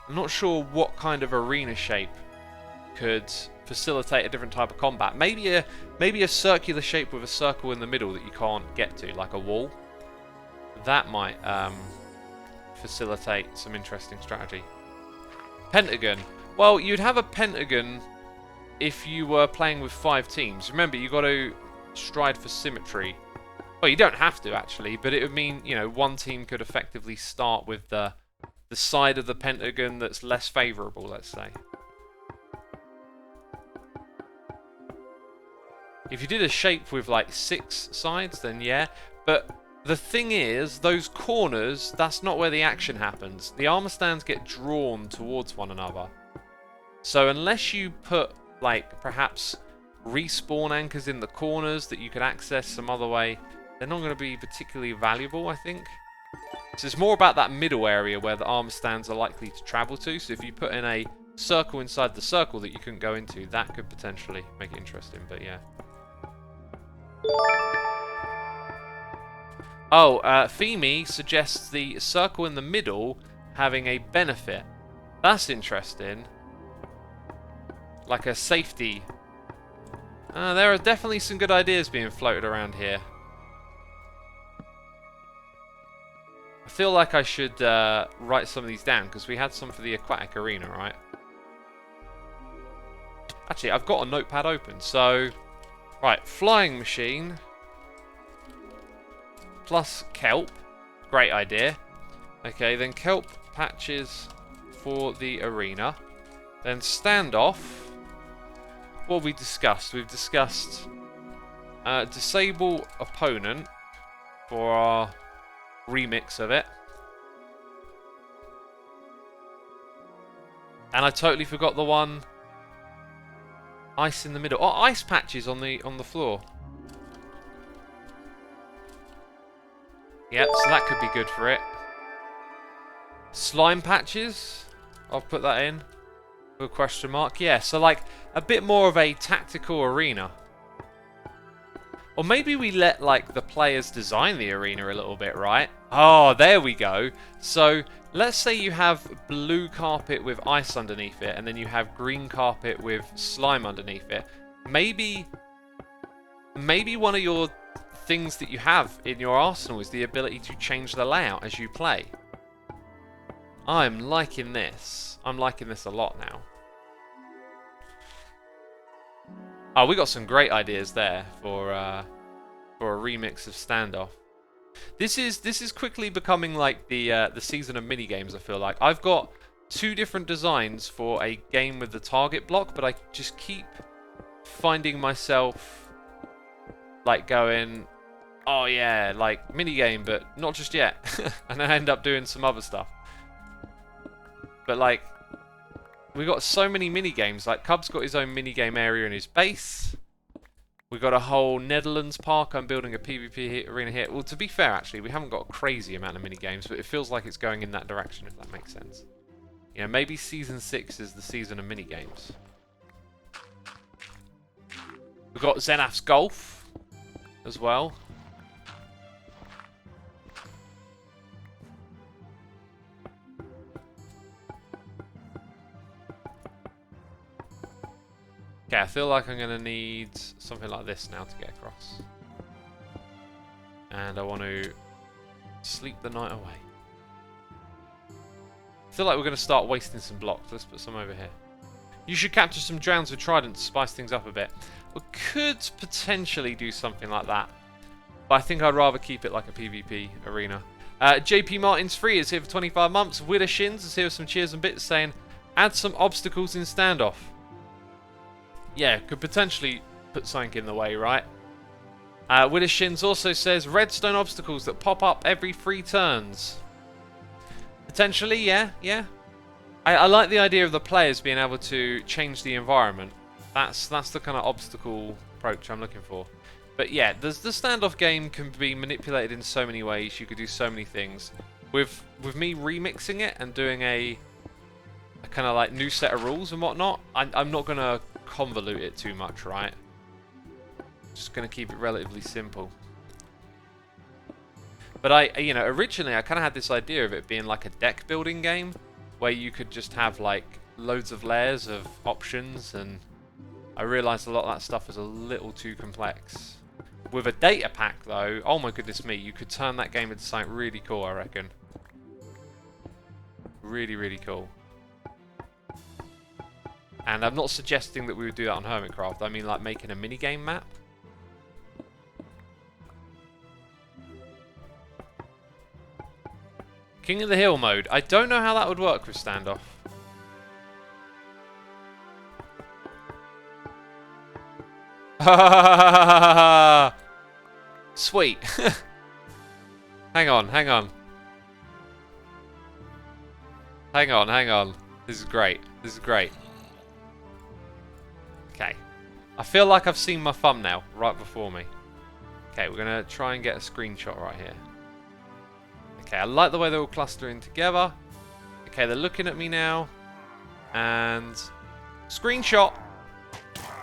I'm not sure what kind of arena shape could facilitate a different type of combat. Maybe a circular shape with a circle in the middle that you can't get to, like a wall. That might facilitate some interesting strategy. Pentagon. Well, you'd have a pentagon if you were playing with 5 teams. Remember, you got to stride for symmetry. Well, you don't have to, actually, but it would mean, you know, one team could effectively start with the side of the pentagon that's less favourable, let's say. If you did a shape with, like, 6 sides, then yeah. But the thing is, those corners, that's not where the action happens. The armor stands get drawn towards one another. So unless you put, like, perhaps respawn anchors in the corners that you could access some other way, they're not going to be particularly valuable, I think. So it's more about that middle area where the armor stands are likely to travel to. So if you put in a circle inside the circle that you couldn't go into, that could potentially make it interesting, but yeah. Oh, Femi suggests the circle in the middle having a benefit. That's interesting. Like a safety. There are definitely some good ideas being floated around here. I feel like I should write some of these down, because we had some for the aquatic arena, right? Actually, I've got a notepad open, so... Right, flying machine. Plus kelp. Great idea. Okay, then kelp patches for the arena. Then standoff. What have we discussed? We've discussed disable opponent for our remix of it. And I totally forgot the one. Ice in the middle. Oh, ice patches on the floor. Yep, so that could be good for it. Slime patches. I'll put that in. With a question mark. Yeah, so like a bit more of a tactical arena. Or maybe we let like the players design the arena a little bit, right? Oh, there we go. So let's say you have blue carpet with ice underneath it, and then you have green carpet with slime underneath it. Maybe one of your things that you have in your arsenal is the ability to change the layout as you play. I'm liking this. I'm liking this a lot now. Oh, we got some great ideas there for a remix of Standoff. This is quickly becoming like the season of minigames. I feel like I've got 2 different designs for a game with the target block, but I just keep finding myself like going, oh yeah, like minigame, but not just yet, and I end up doing some other stuff. But like, we got so many minigames. Like Cub's got his own minigame area in his base. We've got a whole Netherlands park. I'm building a PvP arena here. Well, to be fair, actually, we haven't got a crazy amount of minigames, but it feels like it's going in that direction, if that makes sense. You know, maybe Season 6 is the season of minigames. We've got Zenaf's Golf as well. Okay, I feel like I'm going to need something like this now to get across. And I want to sleep the night away. I feel like we're going to start wasting some blocks. Let's put some over here. You should capture some drowns with Trident to spice things up a bit. We could potentially do something like that. But I think I'd rather keep it like a PvP arena. JP Martin's Free is here for 25 months. Widder Shins is here with some cheers and bits saying, add some obstacles in Standoff. Yeah, could potentially put something in the way, right? Widder Shins also says, redstone obstacles that pop up every 3 turns. Potentially, yeah. I like the idea of the players being able to change the environment. That's the kind of obstacle approach I'm looking for. But yeah, the Standoff game can be manipulated in so many ways. You could do so many things. With me remixing it and doing a kind of like new set of rules and whatnot, I'm not going to convolute it too much, right? Just going to keep it relatively simple. But you know, originally I kind of had this idea of it being like a deck building game where you could just have like loads of layers of options, and I realized a lot of that stuff is a little too complex. With a data pack though, oh my goodness me, you could turn that game into something really cool, I reckon. Really, really cool. And I'm not suggesting that we would do that on Hermitcraft. I mean like making a minigame map. King of the Hill mode. I don't know how that would work with Standoff. Sweet. Hang on. Hang on. This is great. Okay. I feel like I've seen my thumbnail right before me. Okay, we're going to try and get a screenshot right here. Okay, I like the way they're all clustering together. Okay, they're looking at me now. And screenshot.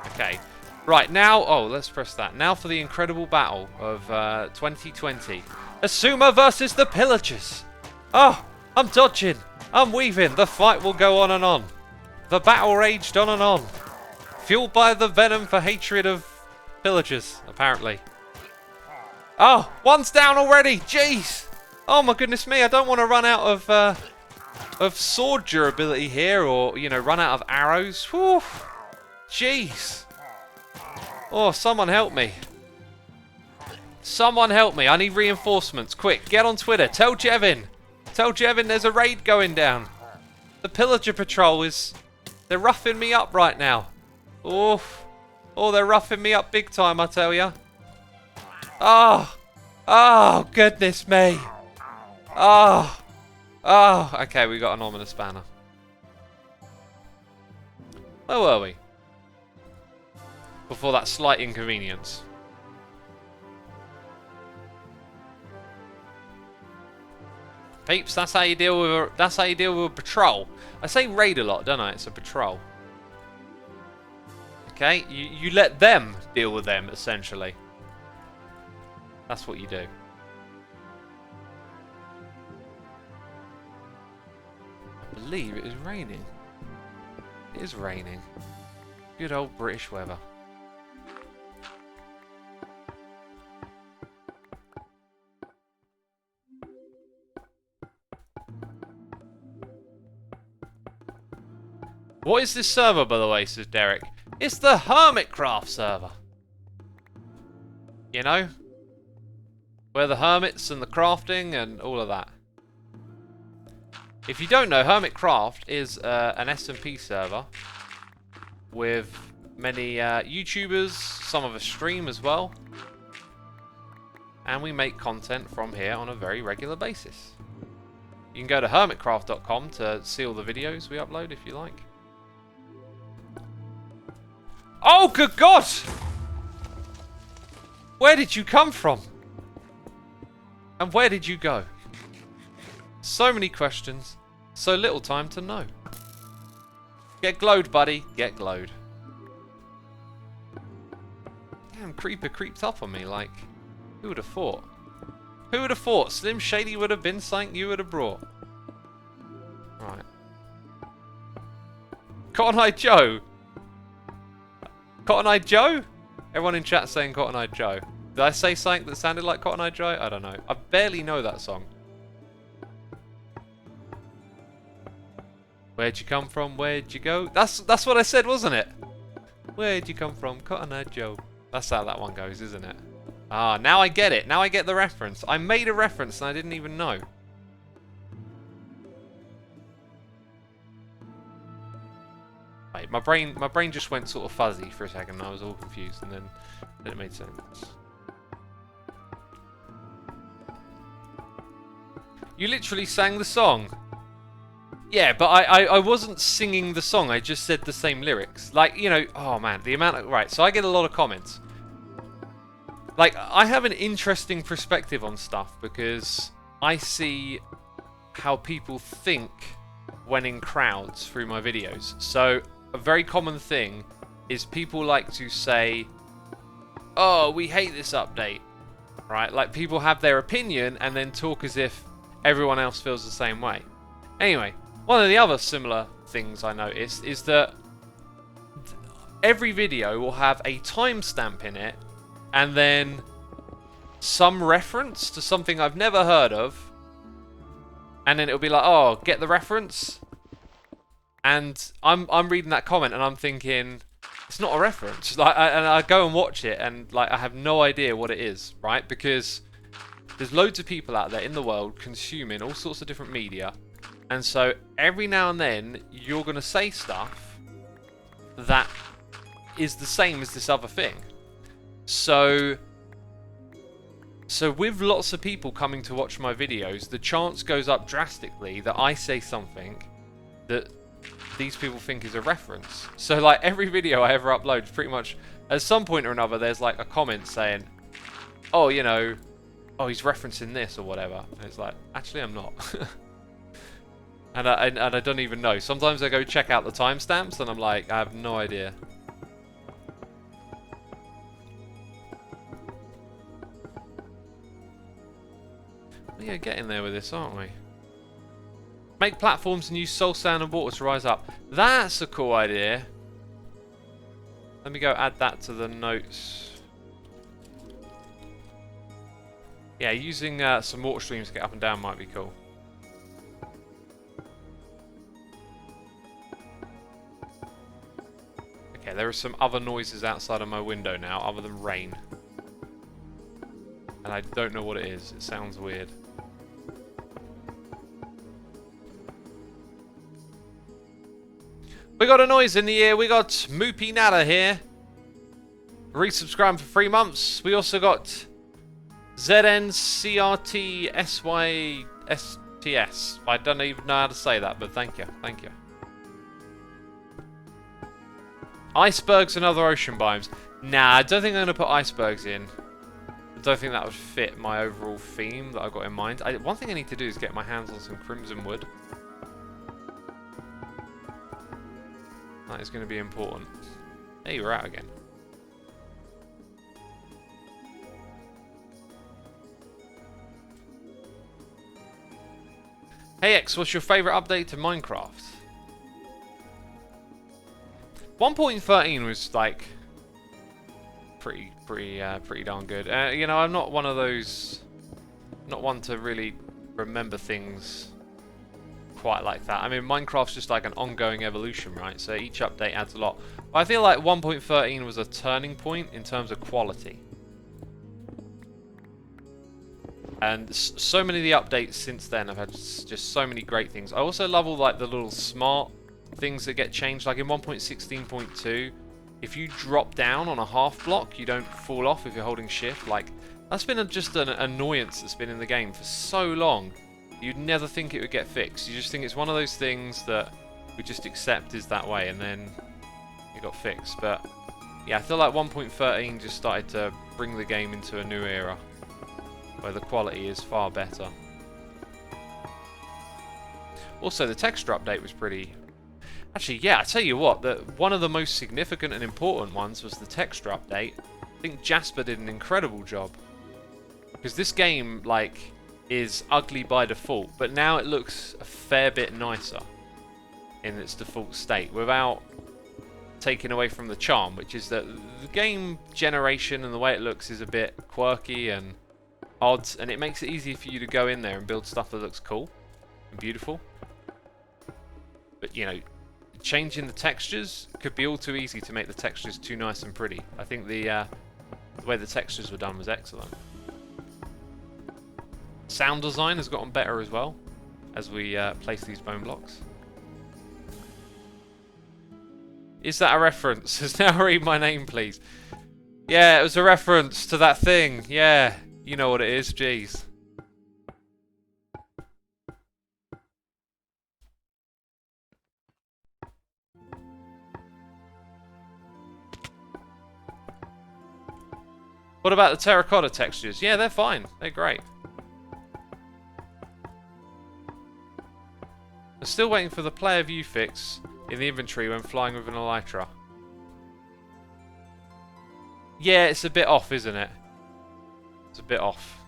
Okay. Right, now, oh, let's press that. Now for the incredible battle of 2020. Asuma versus the Pillagers. Oh, I'm dodging. I'm weaving. The fight will go on and on. The battle raged on and on. Fueled by the venom for hatred of Pillagers, apparently. Oh, one's down already. Jeez. Oh my goodness me, I don't want to run out of sword durability here, or, you know, run out of arrows. Whew. Jeez. Oh, someone help me. Someone help me. I need reinforcements. Quick, get on Twitter. Tell Jevin. Tell Jevin there's a raid going down. The Pillager Patrol is... They're roughing me up right now. Oof. Oh, they're roughing me up big time, I tell ya. Oh. Oh, goodness me. Oh. Oh. Okay, we got an ominous banner. Where were we? Before that slight inconvenience. Peeps, that's how you deal with a patrol. I say raid a lot, don't I? It's a patrol. Okay, you let them deal with them, essentially. That's what you do. I believe it is raining. It is raining. Good old British weather. What is this server, by the way, says Derek? It's the Hermitcraft server. You know? Where the hermits and the crafting and all of that. If you don't know, Hermitcraft is an SMP server with many YouTubers, some of us stream as well. And we make content from here on a very regular basis. You can go to hermitcraft.com to see all the videos we upload if you like. Oh, good God! Where did you come from? And where did you go? So many questions, so little time to know. Get glowed, buddy. Get glowed. Damn, Creeper creeped up on me like... Who would have thought? Who would have thought Slim Shady would have been something you would have brought? Right. Cotton Eye Joe! Cotton Eye Joe? Everyone in chat saying Cotton Eye Joe. Did I say something that sounded like Cotton Eye Joe? I don't know. I barely know that song. Where'd you come from? Where'd you go? That's what I said, wasn't it? Where'd you come from? Cotton Eye Joe. That's how that one goes, isn't it? Ah, now I get it. Now I get the reference. I made a reference and I didn't even know. Wait, my brain just went sort of fuzzy for a second and I was all confused and then it made sense. You literally sang the song. Yeah, but I wasn't singing the song. I just said the same lyrics. Like, you know, oh man, the amount of... Right, so I get a lot of comments. Like, I have an interesting perspective on stuff because I see how people think when in crowds through my videos. So, a very common thing is people like to say, oh, we hate this update, right? Like, people have their opinion and then talk as if everyone else feels the same way. Anyway, one of the other similar things I noticed is that every video will have a timestamp in it and then some reference to something I've never heard of. And then it'll be like, oh, get the reference? And I'm reading that comment and I'm thinking, it's not a reference. Like, and I go and watch it and like I have no idea what it is, right? Because there's loads of people out there in the world consuming all sorts of different media. And so every now and then you're going to say stuff that is the same as this other thing. So with lots of people coming to watch my videos, the chance goes up drastically that I say something that these people think is a reference. So like every video I ever upload, pretty much at some point or another, there's like a comment saying, oh, you know, oh, he's referencing this or whatever. And it's like, actually I'm not. and I don't even know. Sometimes I go check out the timestamps and I'm like, I have no idea. Yeah, getting there with this, aren't we? Make platforms and use soul sand and water to rise up. That's a cool idea. Let me go add that to the notes. Yeah, using some water streams to get up and down might be cool. Okay, there are some other noises outside of my window now, other than rain. And I don't know what it is. It sounds weird. We got a noise in the ear. We got Moopy Nada here. Resubscribing for 3 months. We also got ZNCRTSYSTS. I don't even know how to say that, but thank you. Thank you. Icebergs and other ocean biomes. Nah, I don't think I'm going to put icebergs in. I don't think that would fit my overall theme that I've got in mind. One thing I need to do is get my hands on some crimson wood. That is going to be important. Hey, you're out again. Hey X, what's your favourite update to Minecraft? 1.13 was like pretty darn good. You know, I'm not one of those, not one to really remember things quite like that. I mean, Minecraft's just like an ongoing evolution, right? So each update adds a lot. But I feel like 1.13 was a turning point in terms of quality. And so many of the updates since then have had just so many great things. I also love all like the little smart things that get changed. Like in 1.16.2, if you drop down on a half block, you don't fall off if you're holding shift. Like, that's been just an annoyance that's been in the game for so long. You'd never think it would get fixed. You just think it's one of those things that we just accept is that way, and then it got fixed. But yeah, I feel like 1.13 just started to bring the game into a new era where the quality is far better. Also, the texture update was pretty... Actually, yeah, I tell you what, one of the most significant and important ones was the texture update. I think Jasper did an incredible job. Because this game, like, is ugly by default, but now it looks a fair bit nicer in its default state, without taking away from the charm, which is that the game generation and the way it looks is a bit quirky and odd, and it makes it easy for you to go in there and build stuff that looks cool and beautiful. But, you know, changing the textures could be all too easy to make the textures too nice and pretty. I think the way the textures were done was excellent. Sound design has gotten better as well as we place these bone blocks. Is that a reference? Has now read my name, please? Yeah, it was a reference to that thing. Yeah, you know what it is. Jeez. What about the terracotta textures? Yeah, they're fine. They're great. I'm still waiting for the player view fix in the inventory when flying with an elytra. Yeah, it's a bit off, isn't it? It's a bit off.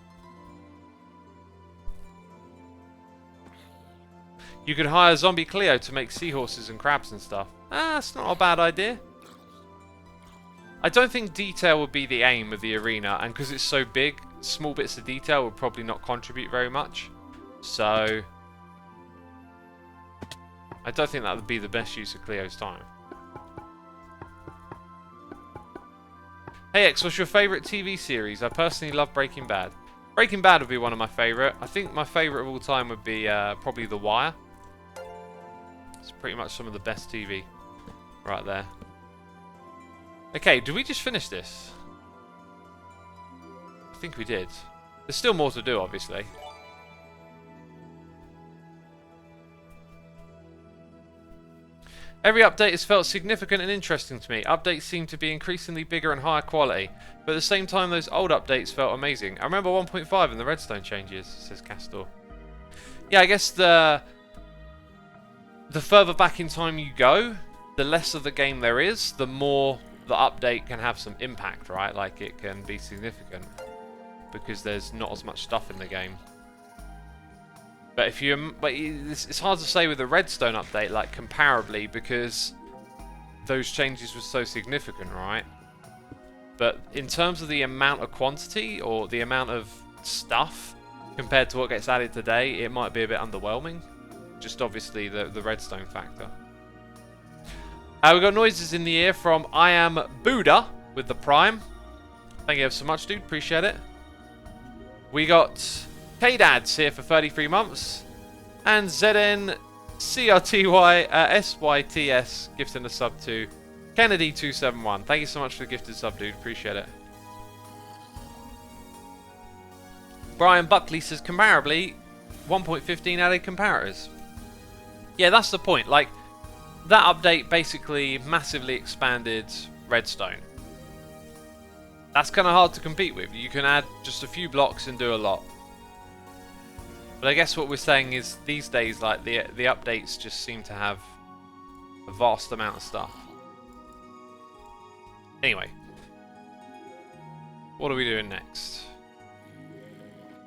You could hire Zombie Cleo to make seahorses and crabs and stuff. Ah, that's not a bad idea. I don't think detail would be the aim of the arena, and because it's so big, small bits of detail would probably not contribute very much. So I don't think that would be the best use of Cleo's time. Hey X, what's your favourite TV series? I personally love Breaking Bad. Breaking Bad would be one of my favourite. I think my favourite of all time would be probably The Wire. It's pretty much some of the best TV right there. Okay, did we just finish this? I think we did. There's still more to do, obviously. Every update has felt significant and interesting to me. Updates seem to be increasingly bigger and higher quality, but at the same time those old updates felt amazing. I remember 1.5 and the redstone changes, says Castor. Yeah, I guess the further back in time you go, the less of the game there is, the more the update can have some impact, right? Like, it can be significant because there's not as much stuff in the game. But if you, it's hard to say with the redstone update, like, comparably, because those changes were so significant, right? But in terms of the amount of quantity or the amount of stuff compared to what gets added today, it might be a bit underwhelming. Just obviously the redstone factor. We got noises in the ear from I Am Buddha with the Prime. Thank you so much, dude. Appreciate it. We got K-Dads here for 33 months. And ZNCRTY SYTS gifting a sub to Kennedy271. Thank you so much for the gifted sub, dude. Appreciate it. Brian Buckley says, comparably, 1.15 added comparators. Yeah, that's the point. Like, that update basically massively expanded redstone. That's kind of hard to compete with. You can add just a few blocks and do a lot. But I guess what we're saying is these days, like, the updates just seem to have a vast amount of stuff. Anyway, what are we doing next?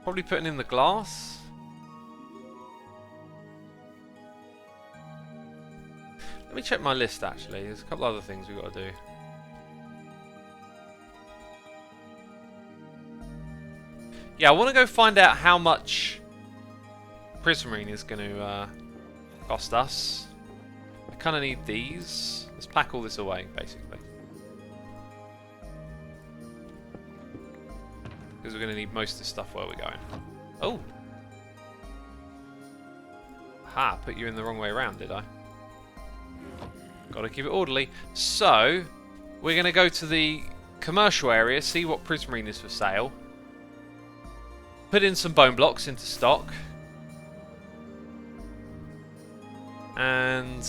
Probably putting in the glass. Let me check my list, actually. There's a couple other things we've got to do. Yeah, I want to go find out how much Prismarine is going to cost us. I kind of need these. Let's pack all this away, basically. Because we're going to need most of this stuff where we're going. Oh. Ha, put you in the wrong way around, did I? Gotta keep it orderly. So, we're going to go to the commercial area, see what Prismarine is for sale. Put in some bone blocks into stock. And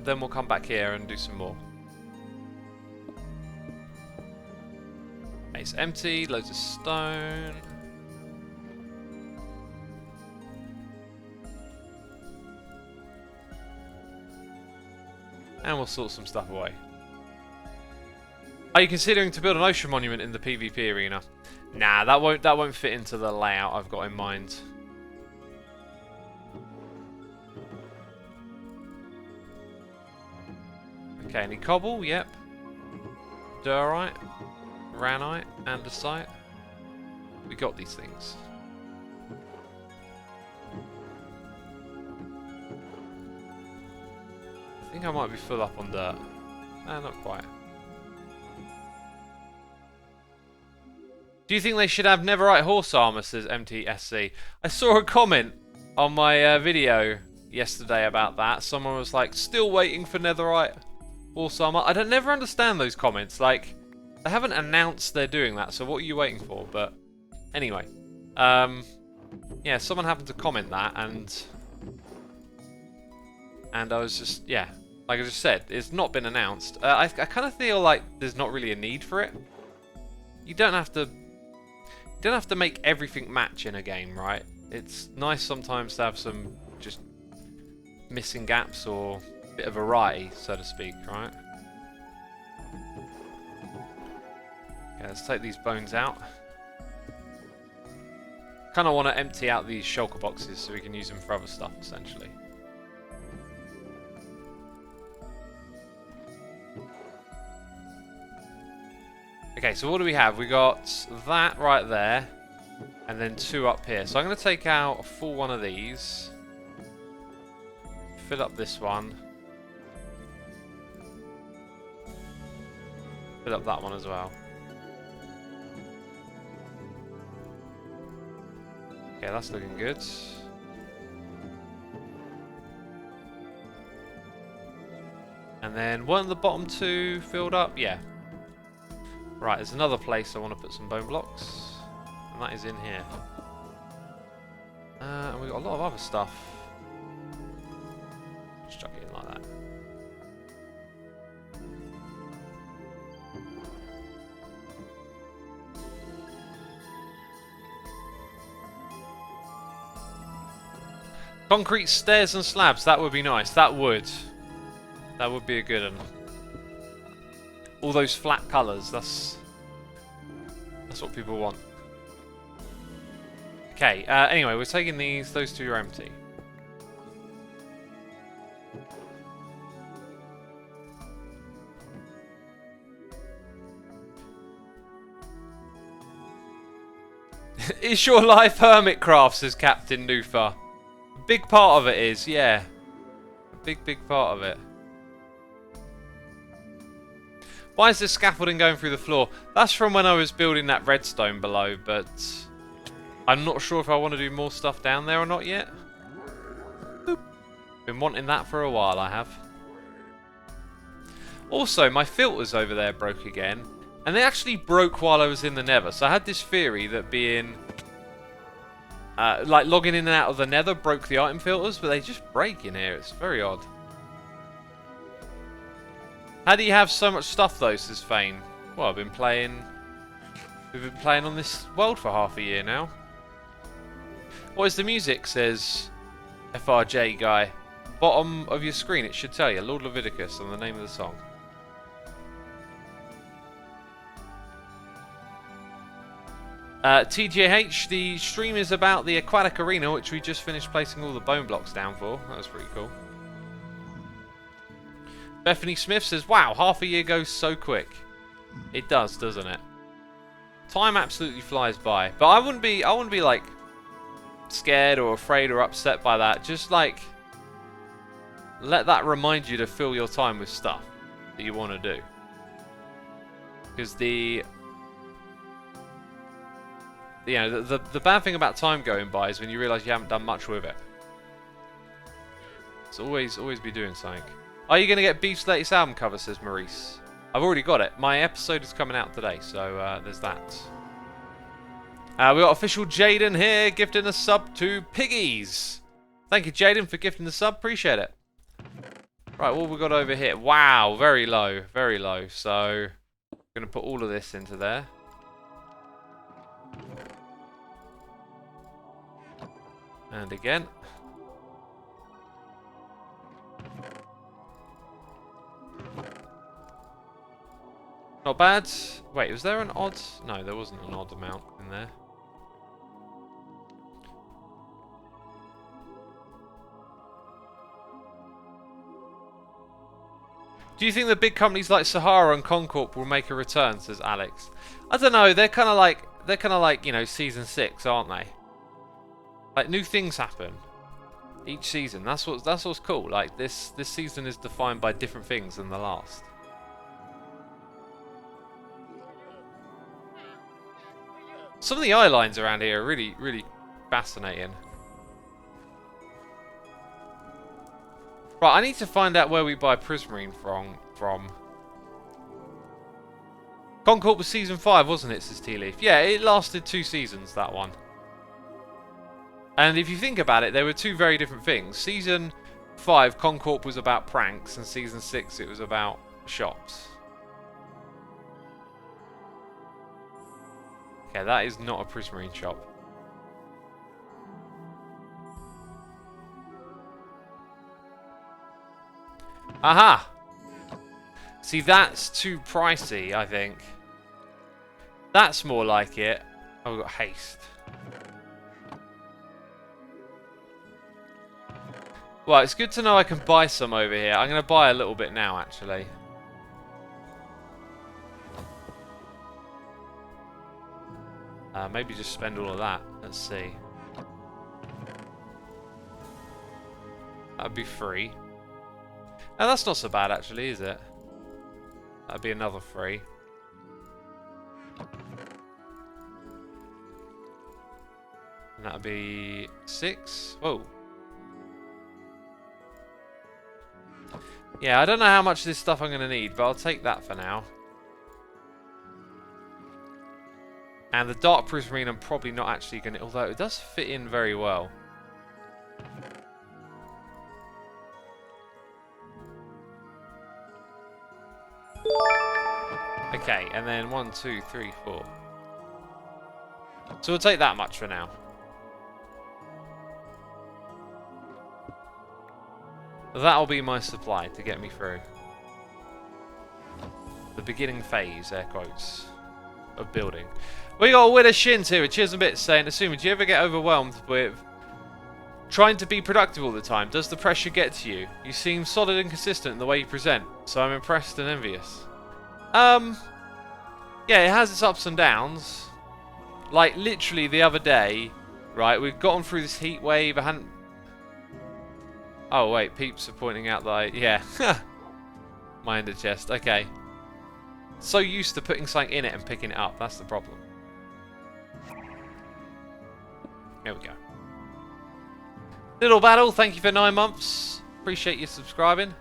then we'll come back here and do some more. Okay, it's empty, loads of stone. And we'll sort some stuff away. Are you considering to build an ocean monument in the PvP arena? Nah, that won't fit into the layout I've got in mind. Okay, any cobble? Yep. Diorite, granite, andesite. We got these things. I think I might be full up on dirt. No, not quite. Do you think they should have netherite horse armor, says MTSC? I saw a comment on my video yesterday about that. Someone was like, still waiting for netherite horse armor. I don't never understand those comments. Like, they haven't announced they're doing that, so what are you waiting for? But anyway, yeah, someone happened to comment that, and I was just, yeah, like I just said, it's not been announced. I kind of feel like there's not really a need for it. You don't have to make everything match in a game, right? It's nice sometimes to have some just missing gaps or a bit of variety, so to speak, right? Okay, let's take these bones out. Kind of want to empty out these shulker boxes so we can use them for other stuff, essentially. Okay, so what do we have? We got that right there, and then 2 up here. So I'm going to take out a full one of these, fill up this one, fill up that one as well. Okay, that's looking good. And then weren't the bottom 2 filled up? Yeah. Right, there's another place I want to put some bone blocks, and that is in here. And we've got a lot of other stuff. Just chuck it in like that. Concrete stairs and slabs, that would be nice. That would be a good one. All those flat colours, that's what people want. Okay, anyway, we're taking these, those 2 are empty. Is your life Hermitcraft, says Captain Nufa. A big part of it is, yeah. A big part of it. Why is this scaffolding going through the floor? That's from when I was building that redstone below, but I'm not sure if I want to do more stuff down there or not yet. Boop. Been wanting that for a while, I have. Also, my filters over there broke again, and they actually broke while I was in the nether. So I had this theory that being, like logging in and out of the nether broke the item filters, but they just break in here. It's very odd. How do you have so much stuff though, says Fane? Well, we've been playing on this world for half a year now. What is the music, says FRJ guy. Bottom of your screen, it should tell you, Lord Leviticus, and the name of the song. TGH, the stream is about the aquatic arena, which we just finished placing all the bone blocks down for. That was pretty cool. Bethany Smith says, wow, half a year goes so quick. It does, doesn't it? Time absolutely flies by. But I wouldn't be like scared or afraid or upset by that. Just like let that remind you to fill your time with stuff that you want to do. Because you know, the bad thing about time going by is when you realise you haven't done much with it. So always be doing something. Are you going to get Beef's latest album cover, says Maurice. I've already got it. My episode is coming out today, so there's that. We got official Jaden here, gifting a sub to Piggies. Thank you, Jaden, for gifting the sub. Appreciate it. Right, what have we got over here? Wow, very low, very low. So, I'm going to put all of this into there. And again. Not bad. Wait, was there an odd? No, there wasn't an odd amount in there. Do you think the big companies like Sahara and Concorp will make a return, says Alex? I don't know, they're kind of like, you know, season 6, aren't they? Like, new things happen each season. That's what's cool. Like, this season is defined by different things than the last. Some of the eye lines around here are really, really fascinating. Right, I need to find out where we buy Prismarine from. Concorp was season 5, wasn't it, says Tea Leaf? Yeah, it lasted 2 seasons, that one. And if you think about it, there were 2 very different things. Season 5, Concorp was about pranks, and season 6, it was about shops. Okay, that is not a Prismarine shop. Aha! See, that's too pricey, I think. That's more like it. Oh, we've got haste. Well, it's good to know I can buy some over here. I'm going to buy a little bit now, actually. Maybe just spend all of that. Let's see. That'd be free. Oh, that's not so bad, actually, is it? That'd be another free. And that'd be 6. Whoa. Yeah, I don't know how much of this stuff I'm going to need, but I'll take that for now. And the Dark Prismarine I'm probably not actually going to... Although it does fit in very well. Okay, and then 1, 2, 3, 4. So we'll take that much for now. That'll be my supply to get me through. The beginning phase, air quotes, of building. We got a Winner Shins here with Cheers and Bits saying, assuming, do you ever get overwhelmed with trying to be productive all the time? Does the pressure get to you? You seem solid and consistent in the way you present, so I'm impressed and envious. Yeah, it has its ups and downs. Like, literally the other day, right, we've gotten through this heat wave, I hadn't... Oh, wait, peeps are pointing out that I... Yeah. My ender chest, okay. So used to putting something in it and picking it up, that's the problem. There we go. Little Battle, thank you for 9 months. Appreciate you subscribing.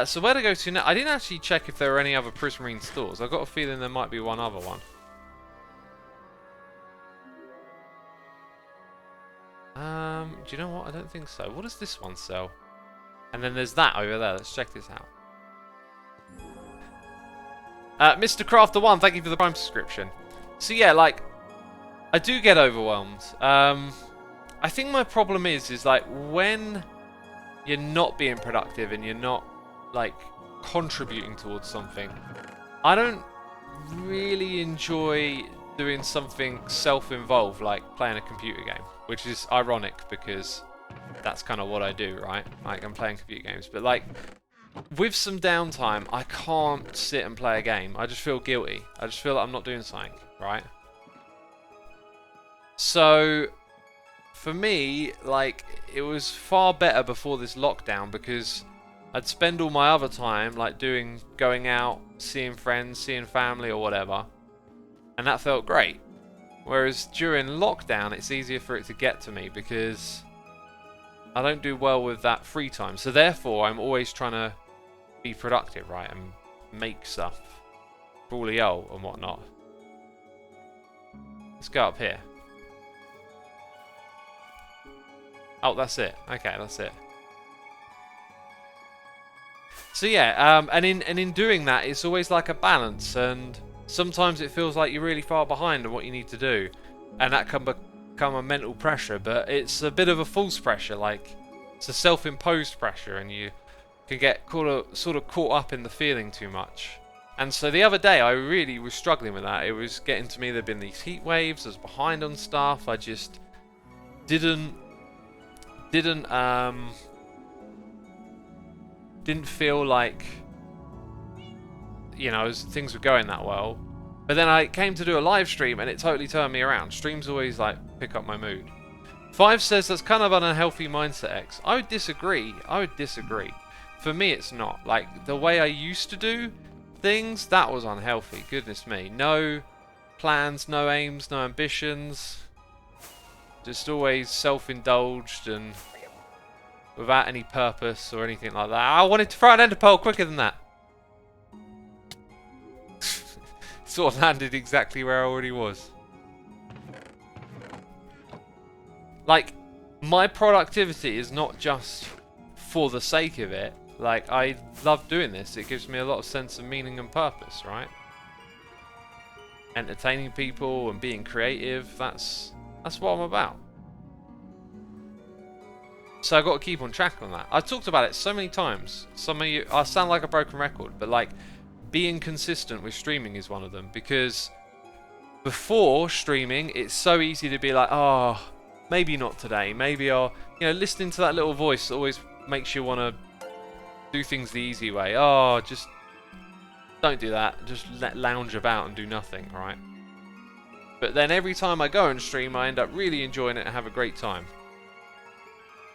So where to go to now? I didn't actually check if there were any other Prismarine stores. I've got a feeling there might be one other one. Do you know what? I don't think so. What does this one sell? And then there's that over there. Let's check this out. Mr. Crafter 1, thank you for the Prime subscription. So yeah, like, I do get overwhelmed. I think my problem is like when you're not being productive and you're not like contributing towards something, I don't really enjoy doing something self-involved like playing a computer game, which is ironic because that's kind of what I do, right? Like, I'm playing computer games, but like with some downtime I can't sit and play a game. I just feel guilty. I just feel like I'm not doing something, right? So for me, like, it was far better before this lockdown because I'd spend all my other time like going out, seeing friends, seeing family or whatever. And that felt great. Whereas during lockdown, it's easier for it to get to me because I don't do well with that free time. So therefore, I'm always trying to be productive, right? And make stuff. Brawlio and whatnot. Let's go up here. Oh, that's it. Okay, that's it. So yeah, and in doing that, it's always like a balance, and sometimes it feels like you're really far behind on what you need to do, and that can become a mental pressure, but it's a bit of a false pressure, like it's a self-imposed pressure, and you can get sort of caught up in the feeling too much. And so the other day, I really was struggling with that. It was getting to me. There'd been these heat waves. I was behind on stuff. I just didn't feel like, you know, things were going that well. But then I came to do a live stream and it totally turned me around. Streams always like pick up my mood. 5 says that's kind of an unhealthy mindset, X. I would disagree. For me, it's not. Like, the way I used to do things, that was unhealthy. Goodness me. No plans, no aims, no ambitions. Just always self-indulged and without any purpose or anything like that. I wanted to throw an ender pearl quicker than that. Sort of landed exactly where I already was. Like, my productivity is not just for the sake of it. Like, I love doing this. It gives me a lot of sense of meaning and purpose, right? Entertaining people and being creative, that's what I'm about. So I've got to keep on track on that. I've talked about it so many times. Some of you, I sound like a broken record, but like, being consistent with streaming is one of them. Because before streaming, it's so easy to be like, oh, maybe not today. Maybe I'll, you know, listening to that little voice always makes you want to do things the easy way. Oh, just don't do that. Just lounge about and do nothing, right? But then every time I go and stream, I end up really enjoying it and have a great time.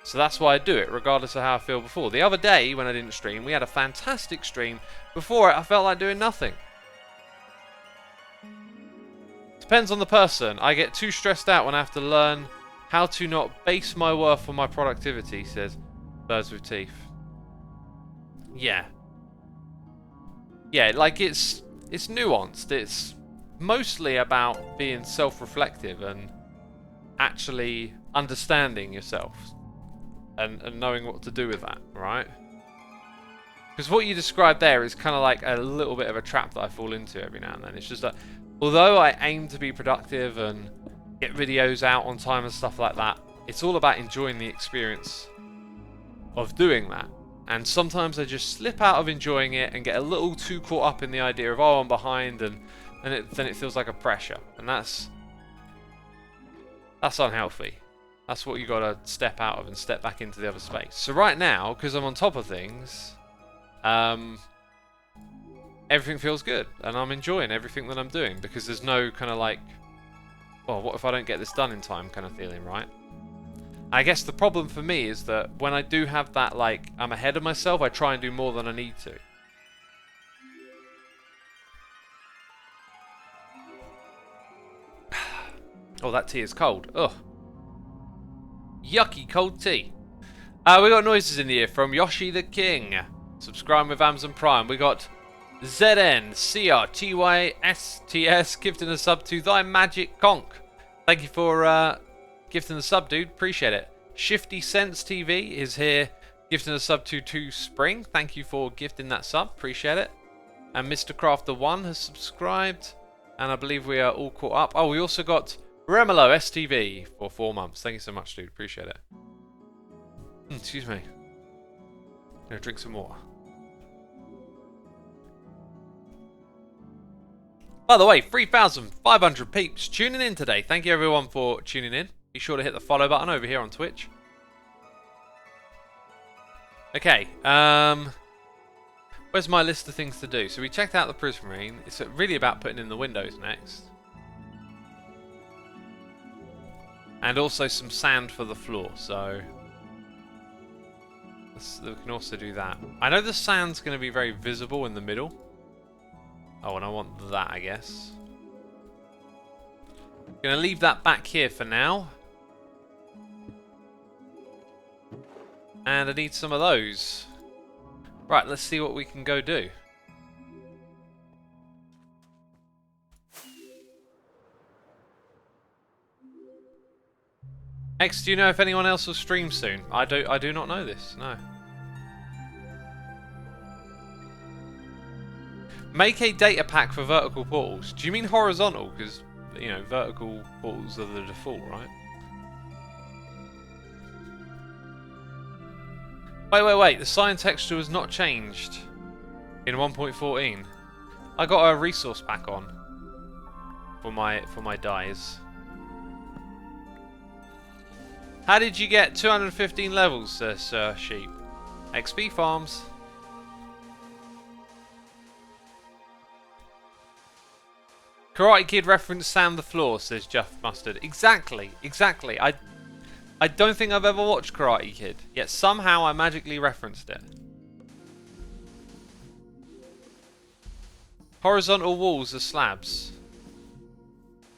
So that's why I do it, regardless of how I feel before. The other day, when I didn't stream, we had a fantastic stream. Before it, I felt like doing nothing. Depends on the person. I get too stressed out when I have to learn how to not base my worth on my productivity, says Birds with Teeth. Yeah. Yeah, like it's nuanced. It's mostly about being self-reflective and actually understanding yourself. And knowing what to do with that, right? Because what you described there is kind of like a little bit of a trap that I fall into every now and then. It's just that, although I aim to be productive and get videos out on time and stuff like that, it's all about enjoying the experience of doing that. And sometimes I just slip out of enjoying it and get a little too caught up in the idea of, oh, I'm behind, and then it feels like a pressure. And that's unhealthy. That's what you got to step out of and step back into the other space. So right now, because I'm on top of things, everything feels good. And I'm enjoying everything that I'm doing. Because there's no kind of like, well, what if I don't get this done in time kind of feeling, right? I guess the problem for me is that when I do have that, like, I'm ahead of myself, I try and do more than I need to. Oh, that tea is cold. Ugh. Yucky cold tea. We got noises in the ear from Yoshi the King. Subscribe with Amazon Prime. We got ZNCRTYSTS gifting a sub to Thy Magic Conk. Thank you for gifting the sub, dude. Appreciate it. Shifty Sense TV is here gifting a sub to Spring. Thank you for gifting that sub. Appreciate it. And Mr. Crafter 1 has subscribed. And I believe we are all caught up. Oh, we also got Remelo STV for 4 months. Thank you so much, dude. Appreciate it. Excuse me. I'm gonna drink some water. By the way, 3,500 peeps tuning in today. Thank you everyone for tuning in. Be sure to hit the follow button over here on Twitch. Okay, where's my list of things to do? So we checked out the Prismarine. It's really about putting in the windows next. And also some sand for the floor, so we can also do that. I know the sand's going to be very visible in the middle. Oh, and I want that, I guess. Gonna leave that back here for now. And I need some of those. Right, let's see what we can go do. X, do you know if anyone else will stream soon? I do not know this, no. Make a data pack for vertical portals. Do you mean horizontal? Because, you know, vertical portals are the default, right? Wait. The sign texture was not changed in 1.14. I got a resource pack on for my dyes. How did you get 215 levels, Sir Sheep? XP farms. Karate Kid reference Sam the Floor, says Jeff Mustard. Exactly. I don't think I've ever watched Karate Kid, yet somehow I magically referenced it. Horizontal walls are slabs.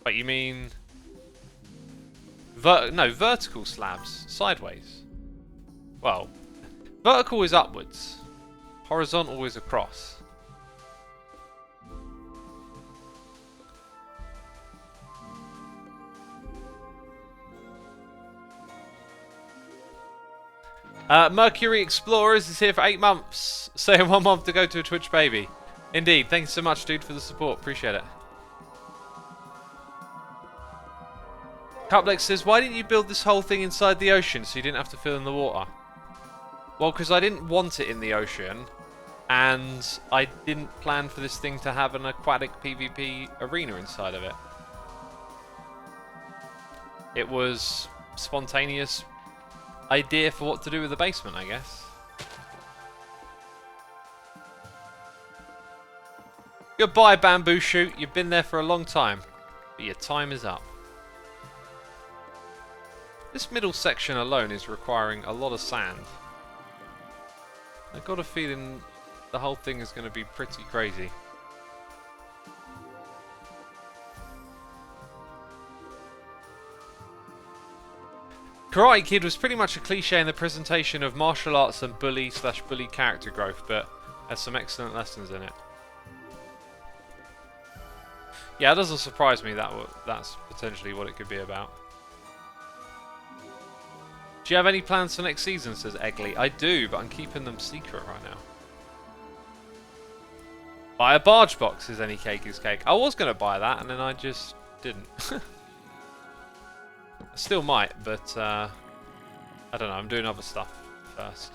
Wait, you mean... no, vertical slabs. Sideways. Well, vertical is upwards. Horizontal is across. Mercury Explorers is here for 8 months. Saying 1 month to go to a Twitch baby. Indeed. Thank you so much, dude, for the support. Appreciate it. Cuplex says, why didn't you build this whole thing inside the ocean so you didn't have to fill in the water? Well, because I didn't want it in the ocean. And I didn't plan for this thing to have an aquatic PvP arena inside of it. It was spontaneous idea for what to do with the basement, I guess. Goodbye, Bamboo Shoot. You've been there for a long time, but your time is up. This middle section alone is requiring a lot of sand. I've got a feeling the whole thing is going to be pretty crazy. Karate Kid was pretty much a cliche in the presentation of martial arts and bully/bully character growth, but has some excellent lessons in it. Yeah, it doesn't surprise me that that's potentially what it could be about. Do you have any plans for next season, says Eggley? I do, but I'm keeping them secret right now. Buy a barge box, says Any Cake is Cake. I was going to buy that, and then I just didn't. I still might, but I don't know, I'm doing other stuff first.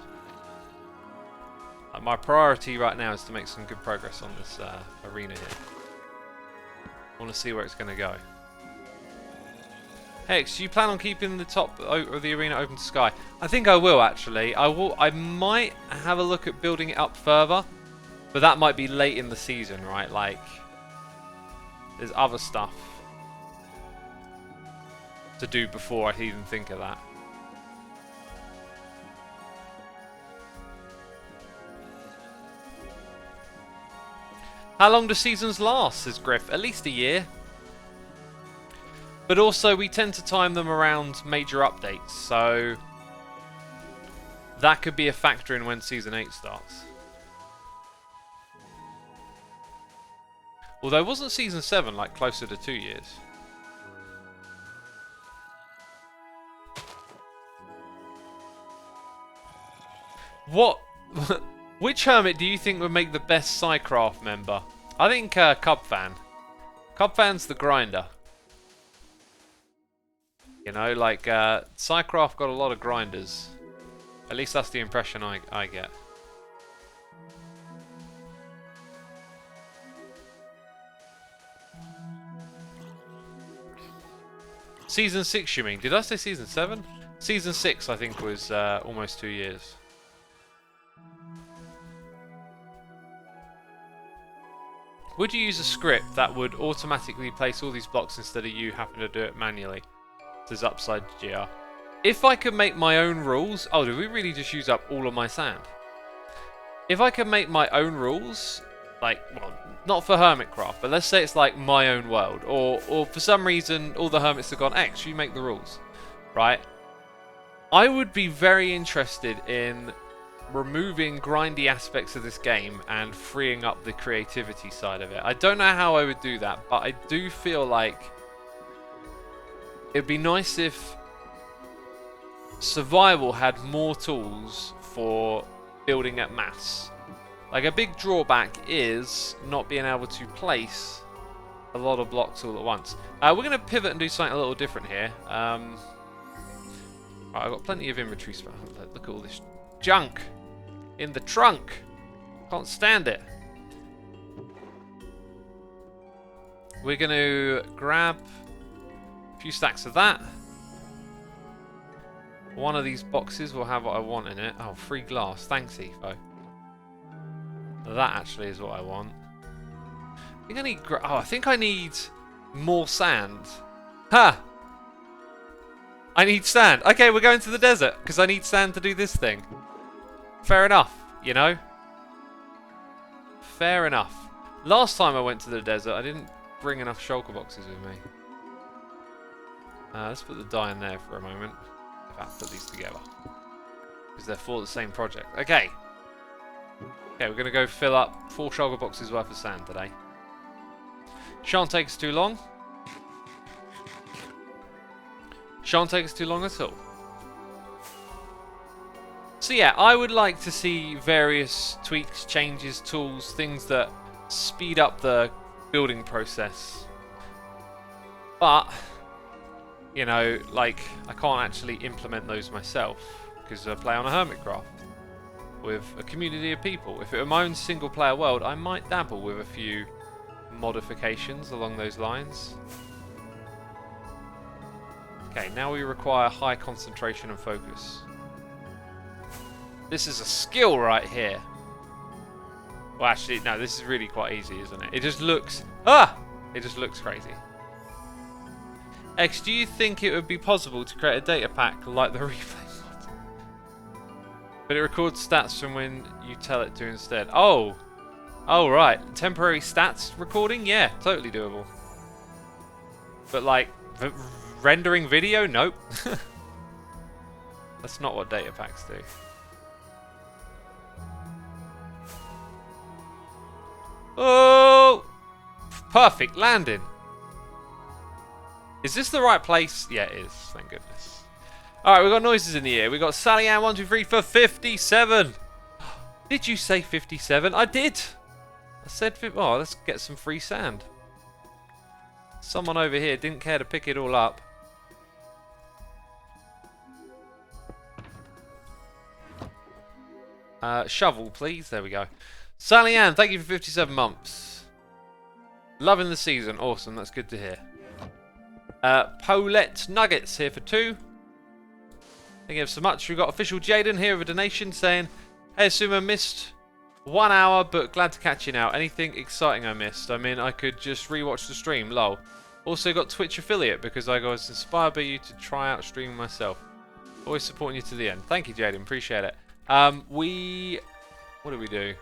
My priority right now is to make some good progress on this arena here. I want to see where it's going to go. Hex, do you plan on keeping the top of the arena open to sky? I think I will, actually. I might have a look at building it up further, but that might be late in the season, right? Like, there's other stuff to do before I even think of that. How long do seasons last, says Griff? At least a year. But also we tend to time them around major updates, so that could be a factor in when Season 8 starts. Although wasn't Season 7 like closer to 2 years? What? Which hermit do you think would make the best Psycraft member? I think Cubfan. Cubfan's the grinder. You know, like, Psycraft got a lot of grinders. At least that's the impression I get. Season 6, you mean? Did I say Season 7? Season 6, I think, was almost 2 years. Would you use a script that would automatically place all these blocks instead of you having to do it manually? Says Upside GR. If I could make my own rules... Oh, did we really just use up all of my sand? If I could make my own rules, like, well, not for Hermitcraft, but let's say it's like my own world, or for some reason all the hermits have gone, X, you make the rules, right? I would be very interested in removing grindy aspects of this game and freeing up the creativity side of it. I don't know how I would do that, but I do feel like it'd be nice if survival had more tools for building at mass. Like, a big drawback is not being able to place a lot of blocks all at once. We're going to pivot and do something a little different here. Right, I've got plenty of inventory space. Look at all this junk in the trunk. Can't stand it. We're going to grab a few stacks of that. One of these boxes will have what I want in it. Oh, free glass. Thanks, Etho. That actually is what I want. I think I need... I think I need more sand. Ha! I need sand. Okay, we're going to the desert because I need sand to do this thing. Fair enough, you know? Fair enough. Last time I went to the desert, I didn't bring enough shulker boxes with me. Let's put the dye in there for a moment. In fact, put these together. Because they're for the same project. Okay. Okay, we're going to go fill up 4 shulker boxes worth of sand today. Shan't take us too long. Shan't take us too long at all. So yeah, I would like to see various tweaks, changes, tools, things that speed up the building process. But, you know, like, I can't actually implement those myself because I play on a Hermitcraft with a community of people. If it were my own single player world, I might dabble with a few modifications along those lines. Okay, now we require high concentration and focus. This is a skill right here. Well, actually, no, this is really quite easy, isn't it? It just looks... Ah! It just looks crazy. X, do you think it would be possible to create a data pack like the replay mod? But it records stats from when you tell it to instead. Oh! Oh, right. Temporary stats recording? Yeah, totally doable. But, like, rendering video? Nope. That's not what data packs do. Oh! Perfect landing. Is this the right place? Yeah, it is. Thank goodness. Alright, we've got noises in the air. We've got Sally Ann 123 for 57. Did you say 57? I did. I said, oh, let's get some free sand. Someone over here didn't care to pick it all up. Shovel, please. There we go. Sally Ann, thank you for 57 months. Loving the season. Awesome, that's good to hear. Paulette Nuggets here for 2. Thank you so much. We've got official Jaden here with a donation saying, hey, Sumo, missed 1 hour, but glad to catch you now. Anything exciting I missed? I mean, I could just rewatch the stream, lol. Also got Twitch affiliate because I was inspired by you to try out streaming myself. Always supporting you to the end. Thank you, Jaden. Appreciate it. What did we do?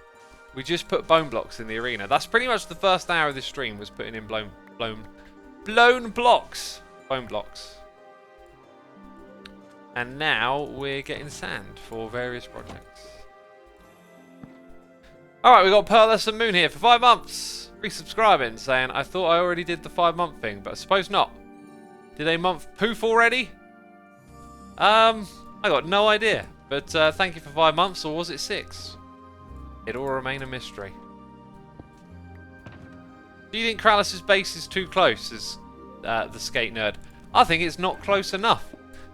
We just put bone blocks in the arena. That's pretty much the first hour of this stream was putting in blown blocks. Bone blocks. And now we're getting sand for various projects. Alright, we got Pearless and Moon here for 5 months. Resubscribing, saying, I thought I already did the 5-month thing, but I suppose not. Did a month poof already? I got no idea. But thank you for 5 months, or was it 6? It'll remain a mystery. Do you think Krallis' base is too close, as the skate nerd? I think it's not close enough.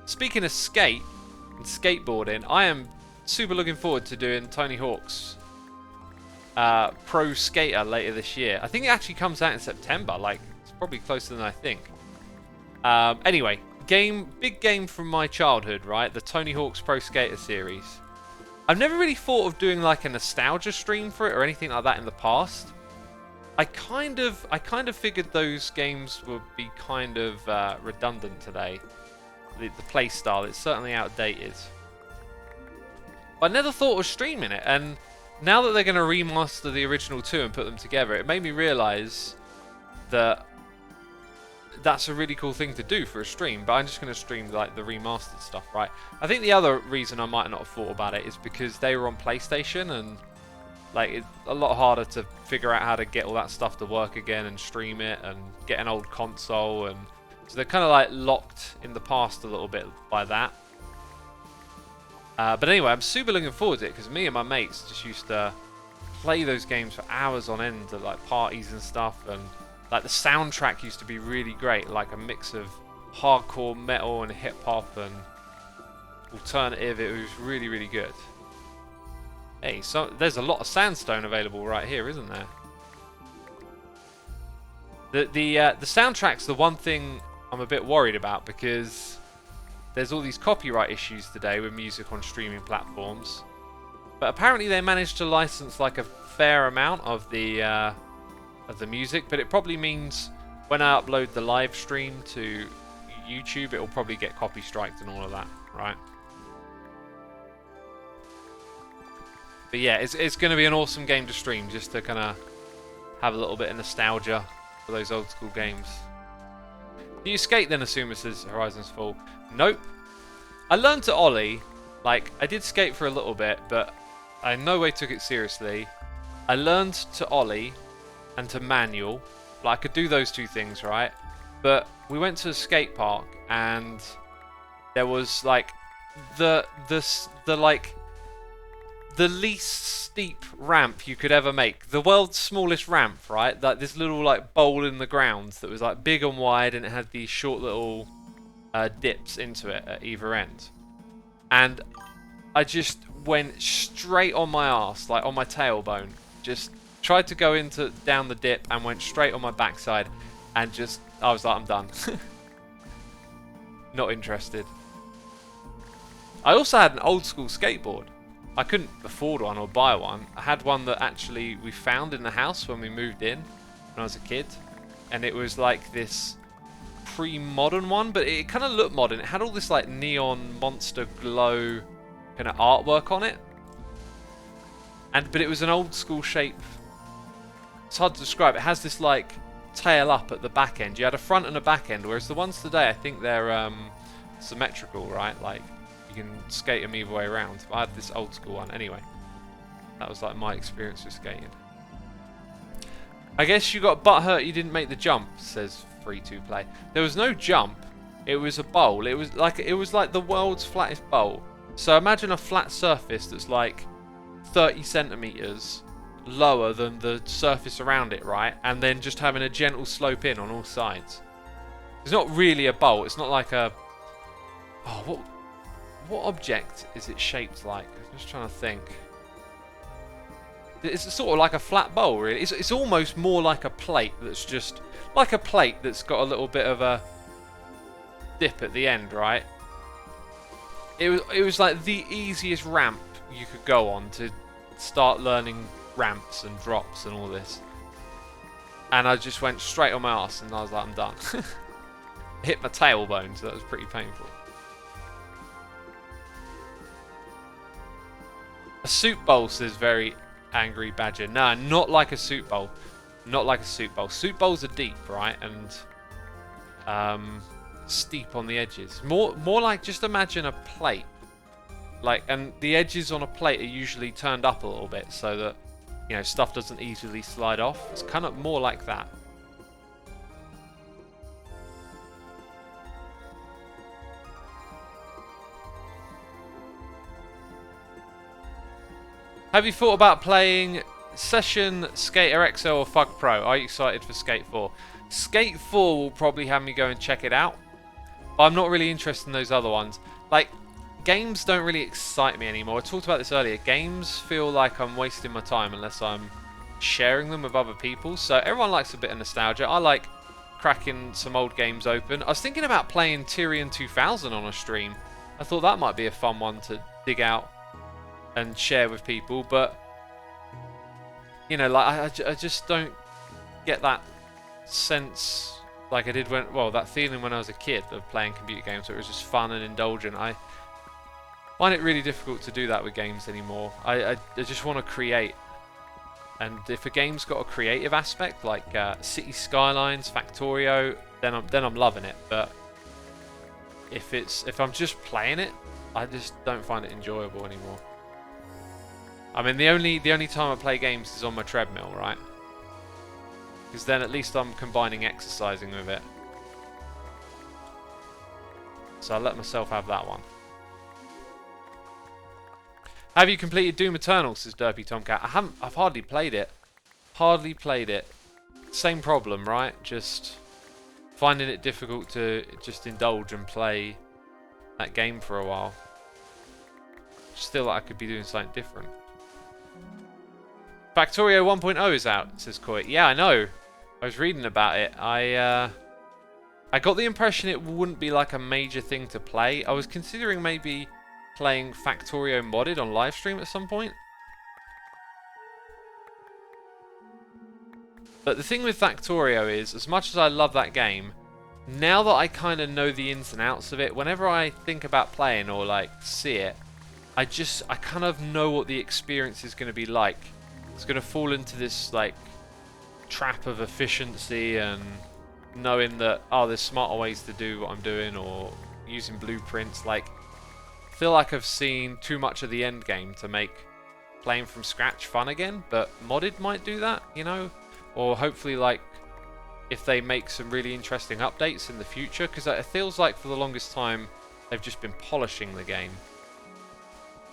Speaking of skate and skateboarding, I am super looking forward to doing Tony Hawk's Pro Skater later this year. I think it actually comes out in September. Like, it's probably closer than I think. Anyway, big game from my childhood, right? The Tony Hawk's Pro Skater series. I've never really thought of doing like a nostalgia stream for it or anything like that in the past. I kind of figured those games would be kind of redundant today. The play style, it's certainly outdated. But I never thought of streaming it, and now that they're going to remaster the original two and put them together, it made me realise that that's a really cool thing to do for a stream, but I'm just going to stream like the remastered stuff, right? I think the other reason I might not have thought about it is because they were on PlayStation, and like it's a lot harder to figure out how to get all that stuff to work again and stream it and get an old console, and so they're kind of like locked in the past a little bit by that. But anyway, I'm super looking forward to it because me and my mates just used to play those games for hours on end at like parties and stuff, and like the soundtrack used to be really great, like a mix of hardcore metal and hip hop and alternative. It was really, really good. Hey, so there's a lot of sandstone available right here, isn't there? The soundtrack's the one thing I'm a bit worried about, because there's all these copyright issues today with music on streaming platforms. But apparently they managed to license like a fair amount of the music, but it probably means when I upload the live stream to YouTube, it will probably get copy striked and all of that, right? But yeah, it's going to be an awesome game to stream, just to kind of have a little bit of nostalgia for those old school games. Do you skate then, Asuma, says Horizons Fall? Nope. I learned to ollie. Like, I did skate for a little bit, but I in no way took it seriously. I learned to ollie and to manual. Like, I could do those two things, right? But we went to a skate park, and there was like the least steep ramp you could ever make. The world's smallest ramp, right? Like this little like bowl in the ground that was like big and wide, and it had these short little dips into it at either end. And I just went straight on my ass, like on my tailbone. Just tried to go down the dip and went straight on my backside, and just I was like, I'm done. Not interested. I also had an old school skateboard. I couldn't afford one or buy one. I had one that actually we found in the house when we moved in when I was a kid, and it was like this pre-modern one, but it kind of looked modern. It had all this like neon monster glow kind of artwork on it, but it was an old school shape. It's hard to describe. It has this like tail up at the back end. You had a front and a back end, whereas the ones today, I think they're symmetrical, right? Like you can skate them either way around. I had this old school one. Anyway, that was like my experience with skating. I guess you got butthurt you didn't make the jump, says Free2Play. There was no jump. It was a bowl. It was like the world's flattest bowl. So imagine a flat surface that's like 30 centimeters lower than the surface around it, right? And then just having a gentle slope in on all sides. It's not really a bowl. It's not like a... Oh, what object is it shaped like? I'm just trying to think. It's sort of like a flat bowl, really. It's almost more like a plate that's just... Like a plate that's got a little bit of a dip at the end, right? It was like the easiest ramp you could go on to start learning ramps and drops and all this. And I just went straight on my ass, and I was like, I'm done. Hit my tailbone, so that was pretty painful. A soup bowl, says very angry badger. Nah, not like a soup bowl. Not like a soup bowl. Soup bowls are deep, right? And steep on the edges. More like, just imagine a plate. Like, and the edges on a plate are usually turned up a little bit so that, you know, stuff doesn't easily slide off. It's kind of more like that. Have you thought about playing Session, Skater XL or Fug Pro? Are you excited for Skate 4? Skate 4 will probably have me go and check it out. But I'm not really interested in those other ones. Like, games don't really excite me anymore. I talked about this earlier. Games feel like I'm wasting my time unless I'm sharing them with other people. So everyone likes a bit of nostalgia. I like cracking some old games open. I was thinking about playing Tyrion 2000 on a stream. I thought that might be a fun one to dig out and share with people, but you know, like I just don't get that sense like I did when, well, that feeling when I was a kid of playing computer games where it was just fun and indulgent. find it really difficult to do that with games anymore. I just want to create. And if a game's got a creative aspect, like City Skylines, Factorio, then I'm loving it. But if I'm just playing it, I just don't find it enjoyable anymore. I mean, the only time I play games is on my treadmill, right? Because then at least I'm combining exercising with it. So I'll let myself have that one. Have you completed Doom Eternal, says Derpy Tomcat? I've hardly played it. Hardly played it. Same problem, right? Just finding it difficult to just indulge and play that game for a while. Just feel like I could be doing something different. Factorio 1.0 is out, says Coy. Yeah, I know. I was reading about it. I got the impression it wouldn't be like a major thing to play. I was considering maybe playing Factorio modded on Livestream at some point. But the thing with Factorio is, as much as I love that game, now that I kind of know the ins and outs of it, whenever I think about playing or like see it, I kind of know what the experience is going to be like. It's going to fall into this like trap of efficiency and knowing that, oh, there's smarter ways to do what I'm doing, or using blueprints. Like, I feel like I've seen too much of the end game to make playing from scratch fun again, but modded might do that, you know? Or hopefully, like, if they make some really interesting updates in the future, because it feels like for the longest time they've just been polishing the game.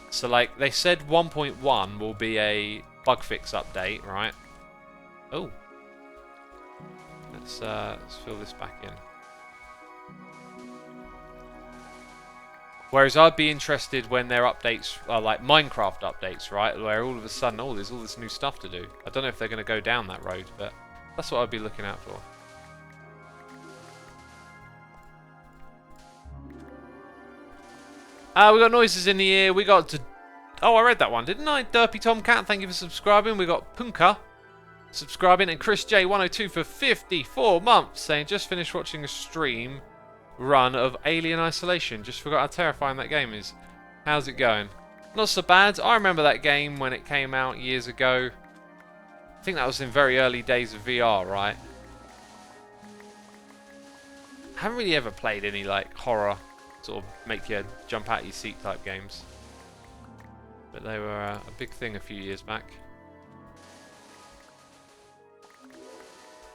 So, like, they said 1.1 will be a bug fix update, right? Oh. Let's fill this back in. Whereas I'd be interested when their updates are like Minecraft updates, right? Where all of a sudden, oh, there's all this new stuff to do. I don't know if they're going to go down that road, but that's what I'd be looking out for. We got noises in the ear. We got... Oh, I read that one, didn't I? Derpy Tomcat, thank you for subscribing. We got Punka subscribing, and Chris J102 for 54 months saying, just finished watching a stream run of Alien Isolation. Just forgot how terrifying that game is. How's it going? Not so bad. I remember that game when it came out years ago. I think that was in very early days of VR, right? I haven't really ever played any like horror, sort of make you jump out your seat type games. But they were a big thing a few years back.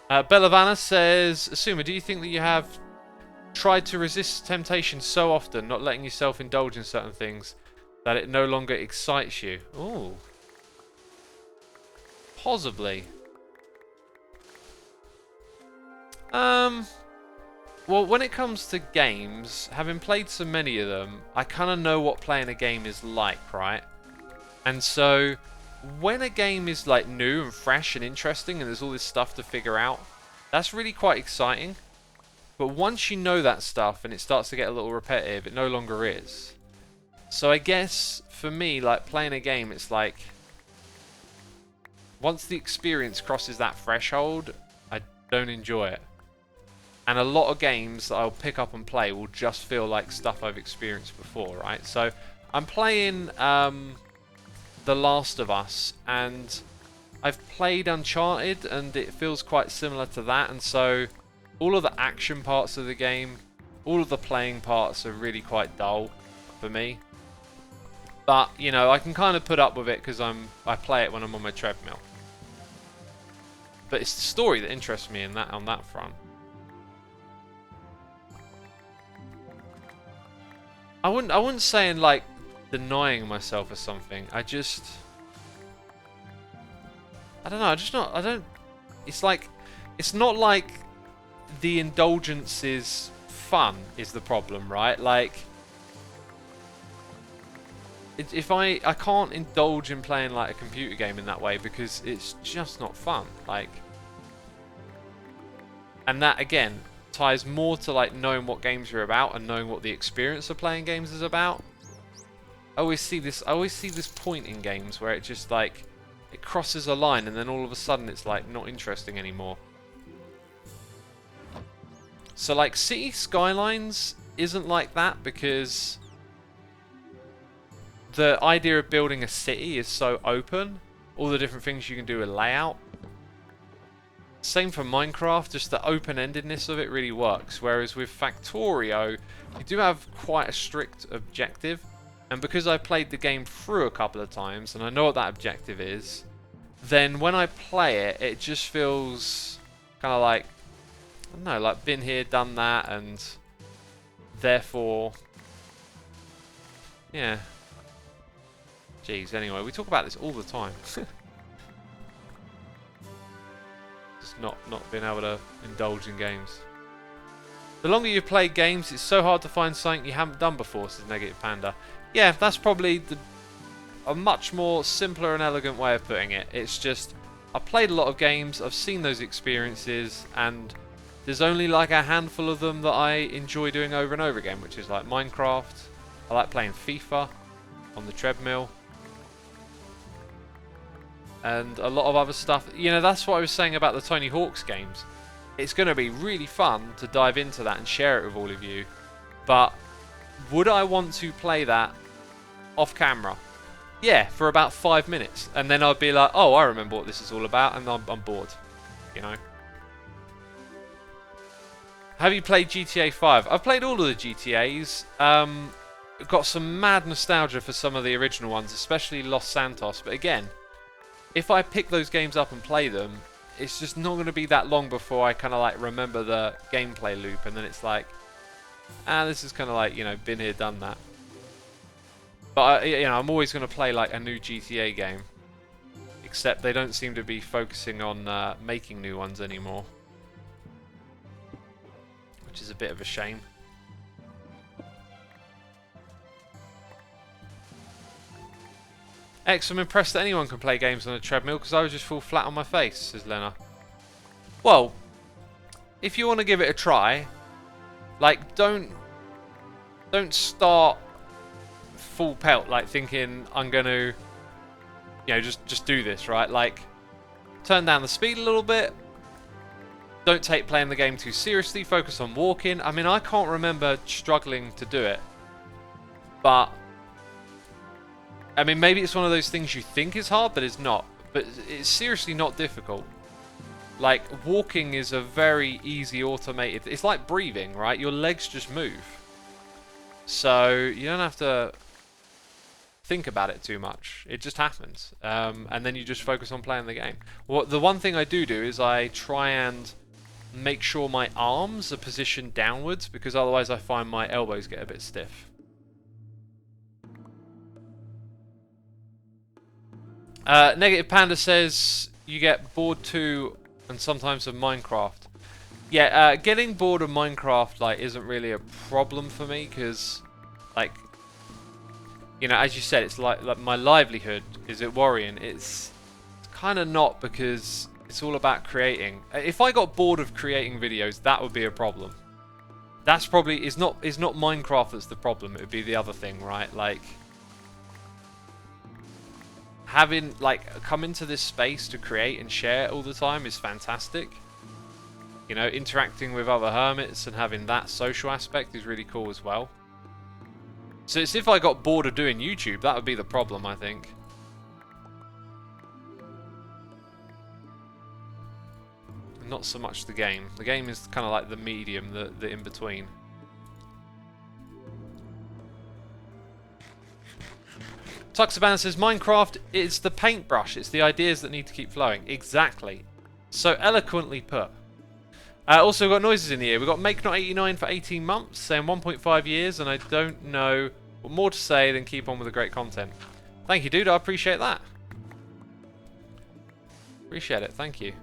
Bellavana says, Asuma, do you think that you have tried to resist temptation so often, not letting yourself indulge in certain things, that it no longer excites you? Ooh. Possibly. Well, when it comes to games, having played so many of them, I kind of know what playing a game is like, right? And so, when a game is like new and fresh and interesting and there's all this stuff to figure out, that's really quite exciting. But once you know that stuff and it starts to get a little repetitive, it no longer is. So I guess, for me, like playing a game, it's like, once the experience crosses that threshold, I don't enjoy it. And a lot of games that I'll pick up and play will just feel like stuff I've experienced before, right? So I'm playing The Last of Us, and I've played Uncharted, and it feels quite similar to that. And so all of the action parts of the game, all of the playing parts are really quite dull for me. But, you know, I can kind of put up with it because I play it when I'm on my treadmill. But it's the story that interests me in that on that front. I wouldn't say in like denying myself or something. I don't know. It's like, it's not like the indulgence is fun is the problem, right? Like, if I can't indulge in playing like a computer game in that way because it's just not fun. Like, and that again ties more to like knowing what games are about and knowing what the experience of playing games is about. I always see this point in games where it just like it crosses a line and then all of a sudden it's like not interesting anymore. So like City Skylines isn't like that because the idea of building a city is so open. All the different things you can do with layout. Same for Minecraft, just the open-endedness of it really works. Whereas with Factorio, you do have quite a strict objective. And because I played the game through a couple of times, and I know what that objective is, then when I play it, it just feels kind of like, I don't know, like been here, done that, and therefore, yeah. Jeez, anyway, we talk about this all the time. Just not being able to indulge in games. The longer you've played games, it's so hard to find something you haven't done before, says Negative Panda. Yeah, that's probably a much more simpler and elegant way of putting it. It's just, I've played a lot of games, I've seen those experiences, and there's only like a handful of them that I enjoy doing over and over again, which is like Minecraft. I like playing FIFA on the treadmill. And a lot of other stuff. You know, that's what I was saying about the Tony Hawk's games. It's going to be really fun to dive into that and share it with all of you. But would I want to play that off camera? Yeah, for about 5 minutes. And then I'd be like, oh, I remember what this is all about, and I'm bored. You know? Have you played GTA 5? I've played all of the GTAs. Got some mad nostalgia for some of the original ones, especially Los Santos. But again, if I pick those games up and play them, it's just not going to be that long before I kind of like remember the gameplay loop, and then it's like, this is kind of like, you know, been here, done that. But you know, I'm always going to play like a new GTA game, except they don't seem to be focusing on making new ones anymore, which is a bit of a shame. X, I'm impressed that anyone can play games on a treadmill because I would just fall flat on my face, says Lena. Well, if you want to give it a try, like don't start full pelt like thinking I'm going to, you know, just do this, right? Like, turn down the speed a little bit. Don't take playing the game too seriously. Focus on walking. I mean, I can't remember struggling to do it, but I mean, maybe it's one of those things you think is hard, but it's not. But it's seriously not difficult. Like, walking is a very easy automated... It's like breathing, right? Your legs just move. So, you don't have to think about it too much. It just happens. And then you just focus on playing the game. Well, the one thing I do is I try and make sure my arms are positioned downwards, because otherwise I find my elbows get a bit stiff. Negative Panda says you get bored too, and sometimes of Minecraft. Yeah, getting bored of Minecraft like isn't really a problem for me, because like, you know, as you said, it's like my livelihood is it worrying. It's kind of not, because it's all about creating. If I got bored of creating videos, that would be a problem. That's probably is not Minecraft that's the problem. It would be the other thing, right? Like, having, like, come into this space to create and share all the time is fantastic. You know, interacting with other hermits and having that social aspect is really cool as well. So it's if I got bored of doing YouTube, that would be the problem, I think. Not so much the game. The game is kind of like the medium, the in-between. Tuxaban says, Minecraft is the paintbrush. It's the ideas that need to keep flowing. Exactly. So eloquently put. Also, we've got noises in the ear. We've got Make Not 89 for 18 months, saying 1.5 years, and I don't know what more to say than keep on with the great content. Thank you, dude. I appreciate that. Appreciate it. Thank you.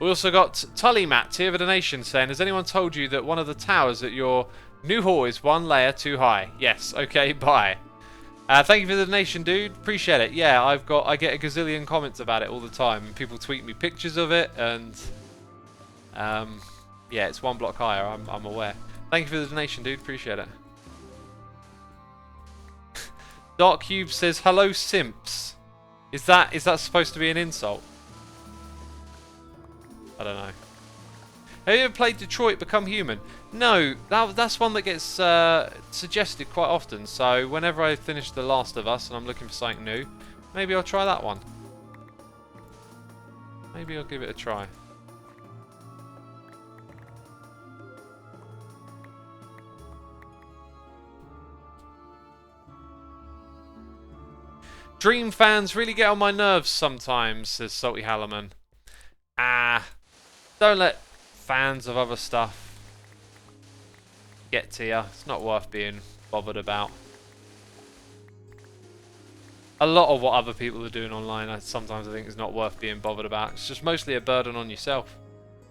We also got Tully Matt here with a donation saying, has anyone told you that one of the towers at your new hall is one layer too high? Yes. Okay, bye. Thank you for the donation, dude. Appreciate it. Yeah, I get a gazillion comments about it all the time. People tweet me pictures of it, and yeah, it's one block higher. I'm aware. Thank you for the donation, dude. Appreciate it. Dark Cube says, hello, simps. Is that supposed to be an insult? I don't know. Have you ever played Detroit Become Human? No, that's one that gets suggested quite often. So whenever I finish The Last of Us and I'm looking for something new, maybe I'll try that one. Maybe I'll give it a try. Dream fans really get on my nerves sometimes, says Salty Hallerman. Don't let fans of other stuff get to you. It's not worth being bothered about. A lot of what other people are doing online, sometimes I think is not worth being bothered about. It's just mostly a burden on yourself.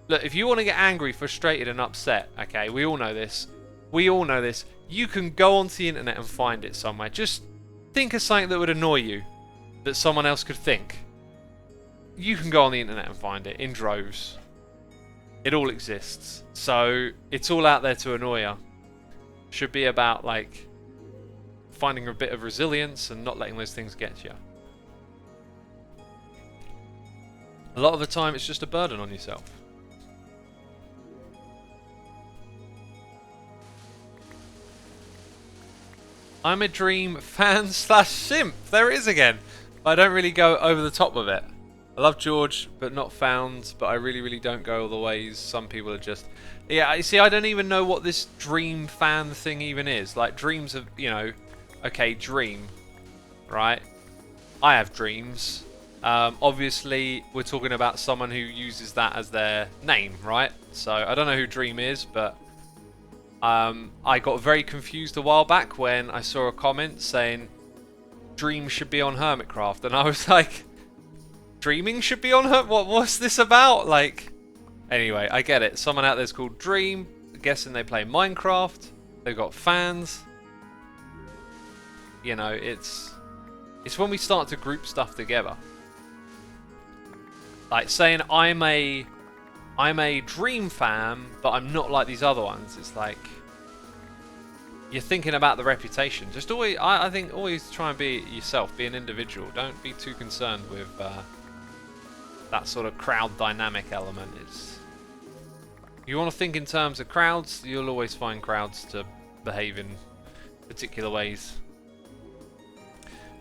Look, if you want to get angry, frustrated and upset, okay, we all know this. We all know this. You can go onto the internet and find it somewhere. Just think of something that would annoy you that someone else could think. You can go on the internet and find it in droves. It all exists. So it's all out there to annoy you. Should be about like finding a bit of resilience and not letting those things get to you. A lot of the time it's just a burden on yourself. I'm a Dream fan / simp. There it is again. I don't really go over the top of it. I love George, but not found. But I really don't go all the ways. Some people are just... Yeah, you see, I don't even know what this Dream fan thing even is. Like, dreams of, you know... Okay, dream. Right? I have dreams. Obviously, we're talking about someone who uses that as their name, right? So, I don't know who Dream is, but... I got very confused a while back when I saw a comment saying Dream should be on Hermitcraft, and I was like, dreaming should be on her? What's this about? Like, anyway, I get it. Someone out there's called Dream. I'm guessing they play Minecraft. They've got fans. You know, it's when we start to group stuff together. Like saying I'm a Dream fan, but I'm not like these other ones. It's like you're thinking about the reputation. Just always, I think, always try and be yourself, be an individual. Don't be too concerned with that sort of crowd dynamic element. You want to think in terms of crowds, you'll always find crowds to behave in particular ways.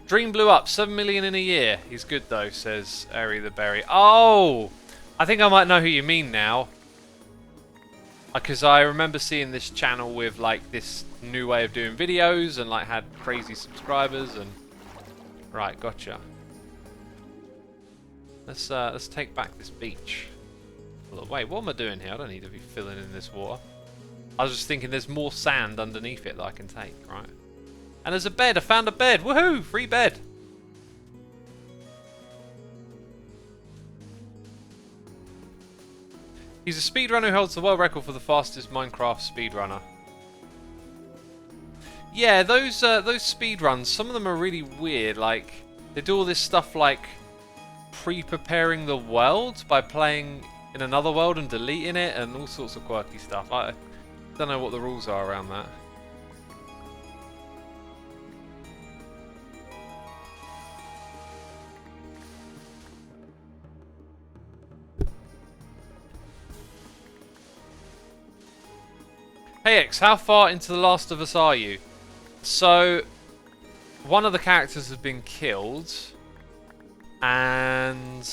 Dream blew up 7 million in a year. He's good though, says Airy the Berry. Oh! I think I might know who you mean now. Because I remember seeing this channel with like this new way of doing videos and like had crazy subscribers and... Right, gotcha. Let's take back this beach. Wait, what am I doing here? I don't need to be filling in this water. I was just thinking there's more sand underneath it that I can take, right? And there's a bed. I found a bed. Woohoo! Free bed. He's a speedrunner who holds the world record for the fastest Minecraft speedrunner. Yeah, those speedruns, some of them are really weird. Like, they do all this stuff like pre-preparing the world by playing in another world and deleting it and all sorts of quirky stuff. I don't know what the rules are around that. Hey X, how far into The Last of Us are you? So, one of the characters has been killed, and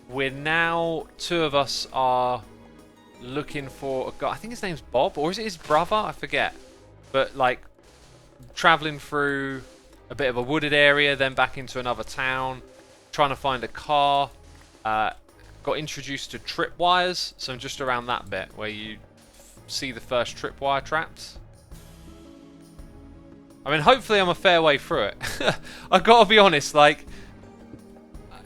we're now, two of us are looking for a guy, I think his name's Bob, or is it his brother? I forget. But like, travelling through a bit of a wooded area, then back into another town, trying to find a car. Got introduced to tripwires, so I'm just around that bit where you see the first tripwire traps. I mean, hopefully I'm a fair way through it. I've got to be honest, like,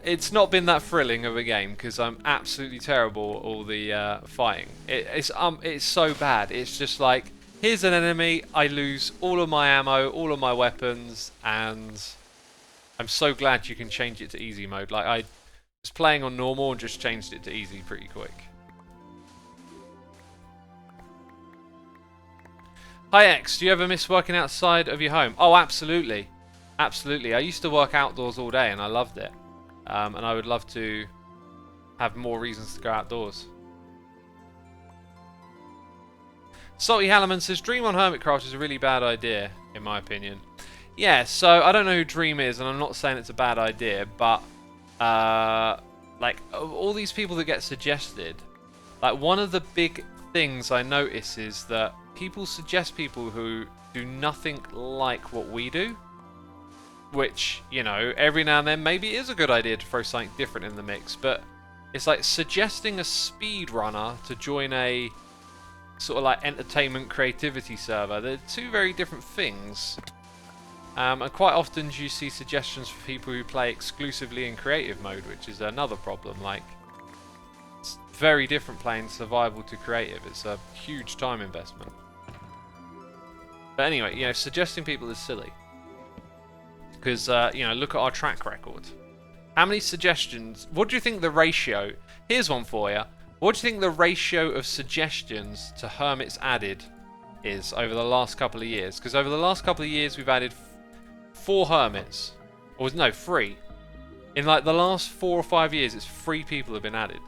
it's not been that thrilling of a game because I'm absolutely terrible at all the fighting. It's so bad. It's just like, here's an enemy, I lose all of my ammo, all of my weapons, and I'm so glad you can change it to easy mode. Like, I was playing on normal and just changed it to easy pretty quick. Hi X, do you ever miss working outside of your home? Oh, absolutely. Absolutely. I used to work outdoors all day and I loved it. And I would love to have more reasons to go outdoors. Salty Halleman says, Dream on Hermitcraft is a really bad idea, in my opinion. Yeah, so I don't know who Dream is, and I'm not saying it's a bad idea, but, like, all these people that get suggested, like, one of the big things I notice is that people suggest people who do nothing like what we do, which, you know, every now and then maybe it is a good idea to throw something different in the mix, but it's like suggesting a speedrunner to join a sort of like entertainment creativity server. They're two very different things. And quite often you see suggestions for people who play exclusively in creative mode, which is another problem. Like, it's very different playing survival to creative. It's a huge time investment. But anyway, you know, suggesting people is silly. Because, you know, look at our track record. How many suggestions? What do you think the ratio? Here's one for you. What do you think the ratio of suggestions to hermits added is over the last couple of years? Because over the last couple of years we've added 4 hermits. Or no, 3. In like the last 4 or 5 years, it's 3 people have been added.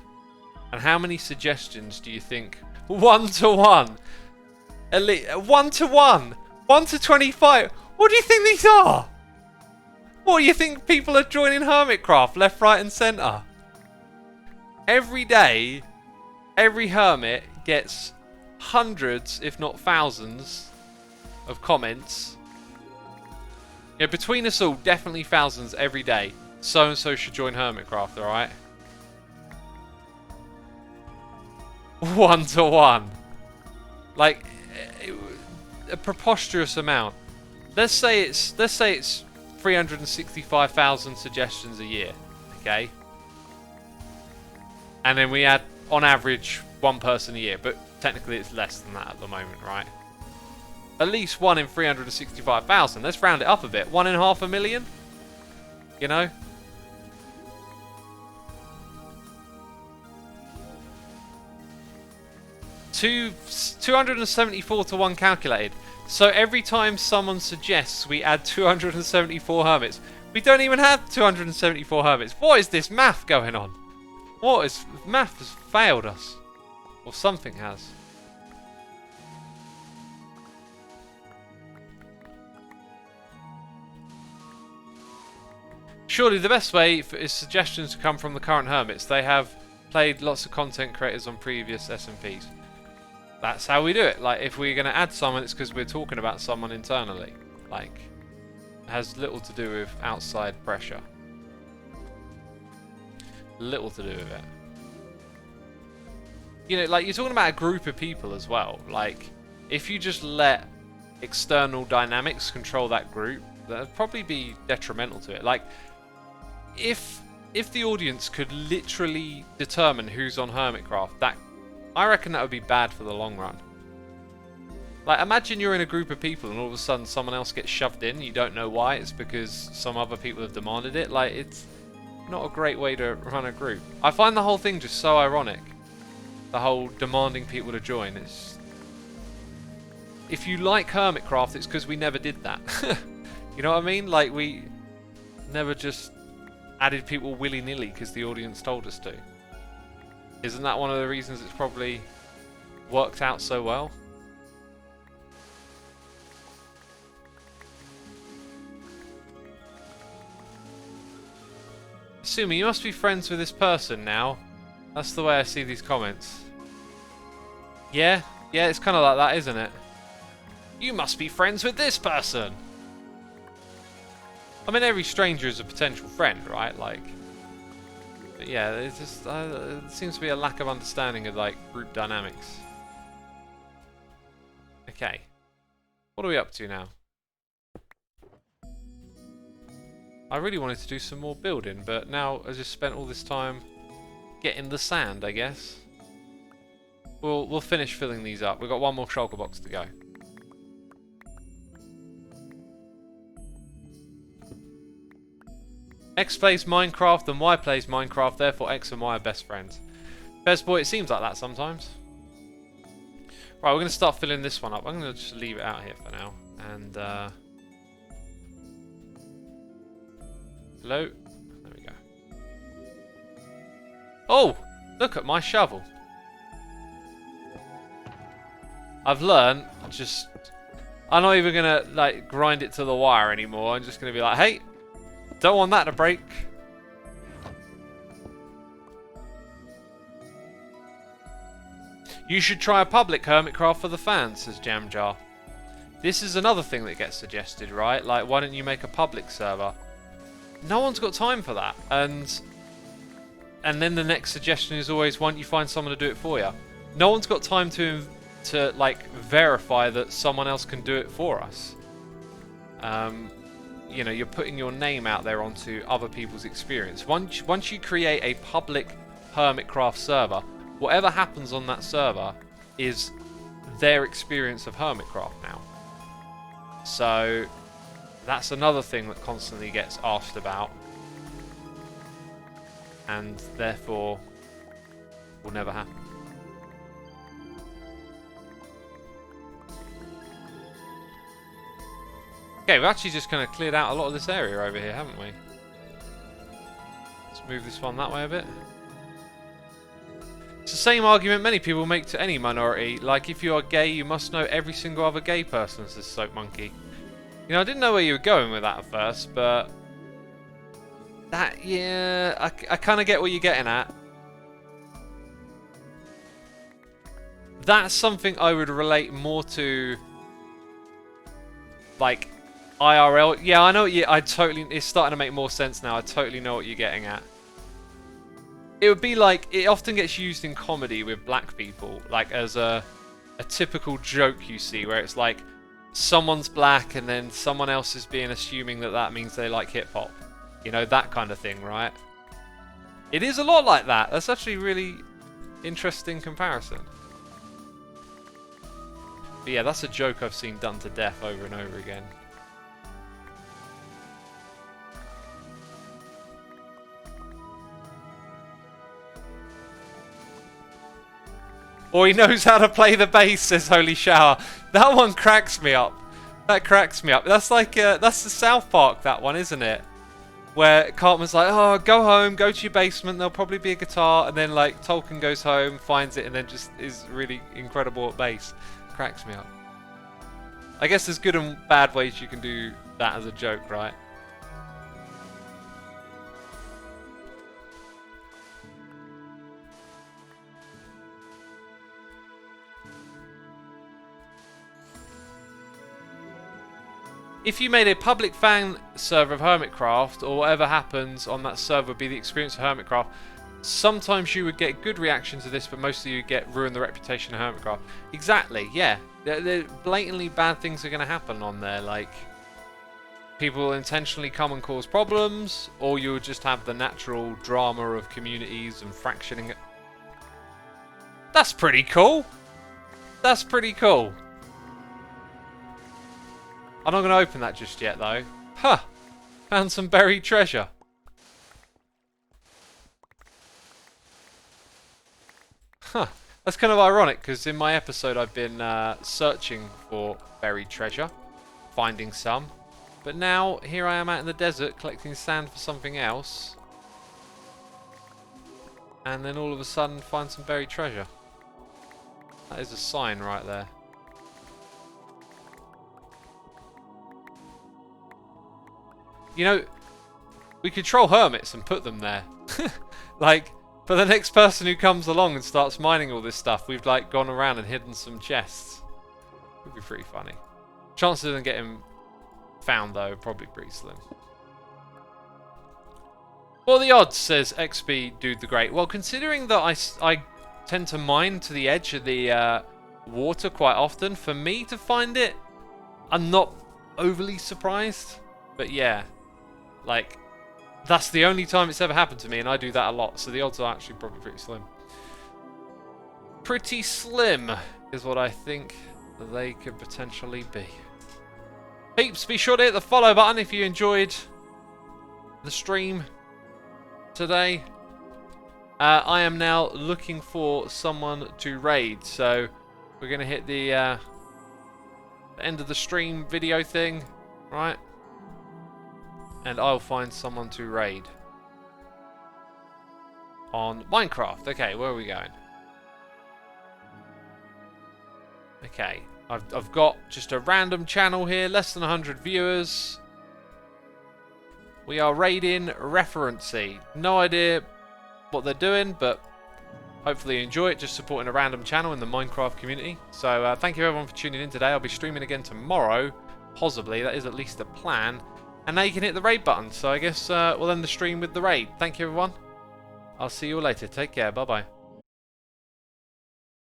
And how many suggestions do you think? 1 to 1. At least 1 to 1. 1 to 25. What do you think these are? What do you think people are joining Hermitcraft left, right, and centre? Every day, every hermit gets hundreds, if not thousands, of comments. Yeah, between us all, definitely thousands every day. So and so should join Hermitcraft, alright? 1 to 1. Like, a preposterous amount. Let's say it's 365,000 suggestions a year, okay? And then we add, on average, 1 person a year, but technically it's less than that at the moment, right? At least 1 in 365,000. Let's round it up a bit. 1 in half a million? You know? Two 274 to 1 calculated. So every time someone suggests we add 274 hermits, we don't even have 274 hermits. What is this math going on? What is... math has failed us. Or something has. Surely the best way is suggestions to come from the current hermits. They have played lots of content creators on previous SMPs. That's how we do it. Like, if we're going to add someone, it's because we're talking about someone internally. Like, it has little to do with outside pressure. Little to do with it. You know, like, you're talking about a group of people as well. Like, if you just let external dynamics control that group, that'd probably be detrimental to it. Like, if the audience could literally determine who's on Hermitcraft, I reckon that would be bad for the long run. Like, imagine you're in a group of people and all of a sudden someone else gets shoved in. You don't know why. It's because some other people have demanded it. Like, it's not a great way to run a group. I find the whole thing just so ironic. The whole demanding people to join. It's... if you like Hermitcraft, it's because we never did that. You know what I mean? Like, we never just added people willy-nilly because the audience told us to. Isn't that one of the reasons it's probably worked out so well? Sumi, you must be friends with this person now. That's the way I see these comments. Yeah, it's kind of like that, isn't it? You must be friends with this person. I mean, every stranger is a potential friend, right? Like... but yeah, it's just, there seems to be a lack of understanding of, like, group dynamics. Okay. What are we up to now? I really wanted to do some more building, but now I just spent all this time getting the sand, I guess. We'll finish filling these up. We've got 1 more shulker box to go. X plays Minecraft and Y plays Minecraft, therefore X and Y are best friends. Best boy, it seems like that sometimes. Right, we're going to start filling this one up. I'm going to just leave it out here for now. And, hello? There we go. Oh! Look at my shovel. I've learned, I'm not even gonna like grind it to the wire anymore. I'm just gonna be like, hey, don't want that to break. You should try a public Hermitcraft for the fans, says Jamjar. This is another thing that gets suggested, right? Like, why don't you make a public server? No one's got time for that. And then the next suggestion is always, why don't you find someone to do it for you? No one's got time to like verify that someone else can do it for us. You know, you're putting your name out there onto other people's experience. Once you create a public Hermitcraft server, whatever happens on that server is their experience of Hermitcraft now. So that's another thing that constantly gets asked about, and therefore will never happen. Okay, we've actually just kind of cleared out a lot of this area over here, haven't we? Let's move this one that way a bit. It's the same argument many people make to any minority. Like, if you are gay, you must know every single other gay person, says Soap Monkey. You know, I didn't know where you were going with that at first, but that, yeah, I kind of get what you're getting at. That's something I would relate more to, like, IRL. Yeah, I know what it's starting to make more sense now. I totally know what you're getting at. It would be like, it often gets used in comedy with black people, like as a typical joke you see, where it's like, someone's black and then someone else is being assuming that means they like hip-hop. You know, that kind of thing, right? It is a lot like that. That's actually a really interesting comparison. But yeah, that's a joke I've seen done to death over and over again. Or he knows how to play the bass, says Holy Shower. That one cracks me up. That cracks me up. That's like, that's the South Park, that one, isn't it? Where Cartman's like, oh, go home, go to your basement, there'll probably be a guitar. And then, like, Tolkien goes home, finds it, and then just is really incredible at bass. Cracks me up. I guess there's good and bad ways you can do that as a joke, right? If you made a public fan server of Hermitcraft, or whatever happens on that server would be the experience of Hermitcraft, sometimes you would get good reactions to this, but mostly you get ruin the reputation of Hermitcraft. Exactly, yeah. Blatantly bad things are going to happen on there, like people will intentionally come and cause problems, or you'll just have the natural drama of communities and fractioning it. That's pretty cool. That's pretty cool. I'm not going to open that just yet, though. Huh. Found some buried treasure. Huh. That's kind of ironic, because in my episode I've been searching for buried treasure, finding some. But now, here I am out in the desert, collecting sand for something else. And then all of a sudden, find some buried treasure. That is a sign right there. You know, we could troll hermits and put them there. Like, for the next person who comes along and starts mining all this stuff, we've like gone around and hidden some chests. Would be pretty funny. Chances of them getting found though, probably pretty slim. What are the odds, says XB Dude the Great. Well, considering that I tend to mine to the edge of the water quite often, for me to find it, I'm not overly surprised. But yeah. Like, that's the only time it's ever happened to me, and I do that a lot, so the odds are actually probably pretty slim. Pretty slim is what I think they could potentially be. Peeps, be sure to hit the follow button if you enjoyed the stream today. I am now looking for someone to raid, so we're going to hit the end of the stream video thing, right? And I'll find someone to raid on Minecraft. Okay, where are we going? Okay, I've got just a random channel here, less than 100 viewers. We are raiding Referency. No idea what they're doing, but hopefully you enjoy it, just supporting a random channel in the Minecraft community. So thank you everyone for tuning in today. I'll be streaming again tomorrow, possibly. That is at least the plan. And now you can hit the raid button. So I guess we'll end the stream with the raid. Thank you everyone. I'll see you all later. Take care. Bye-bye.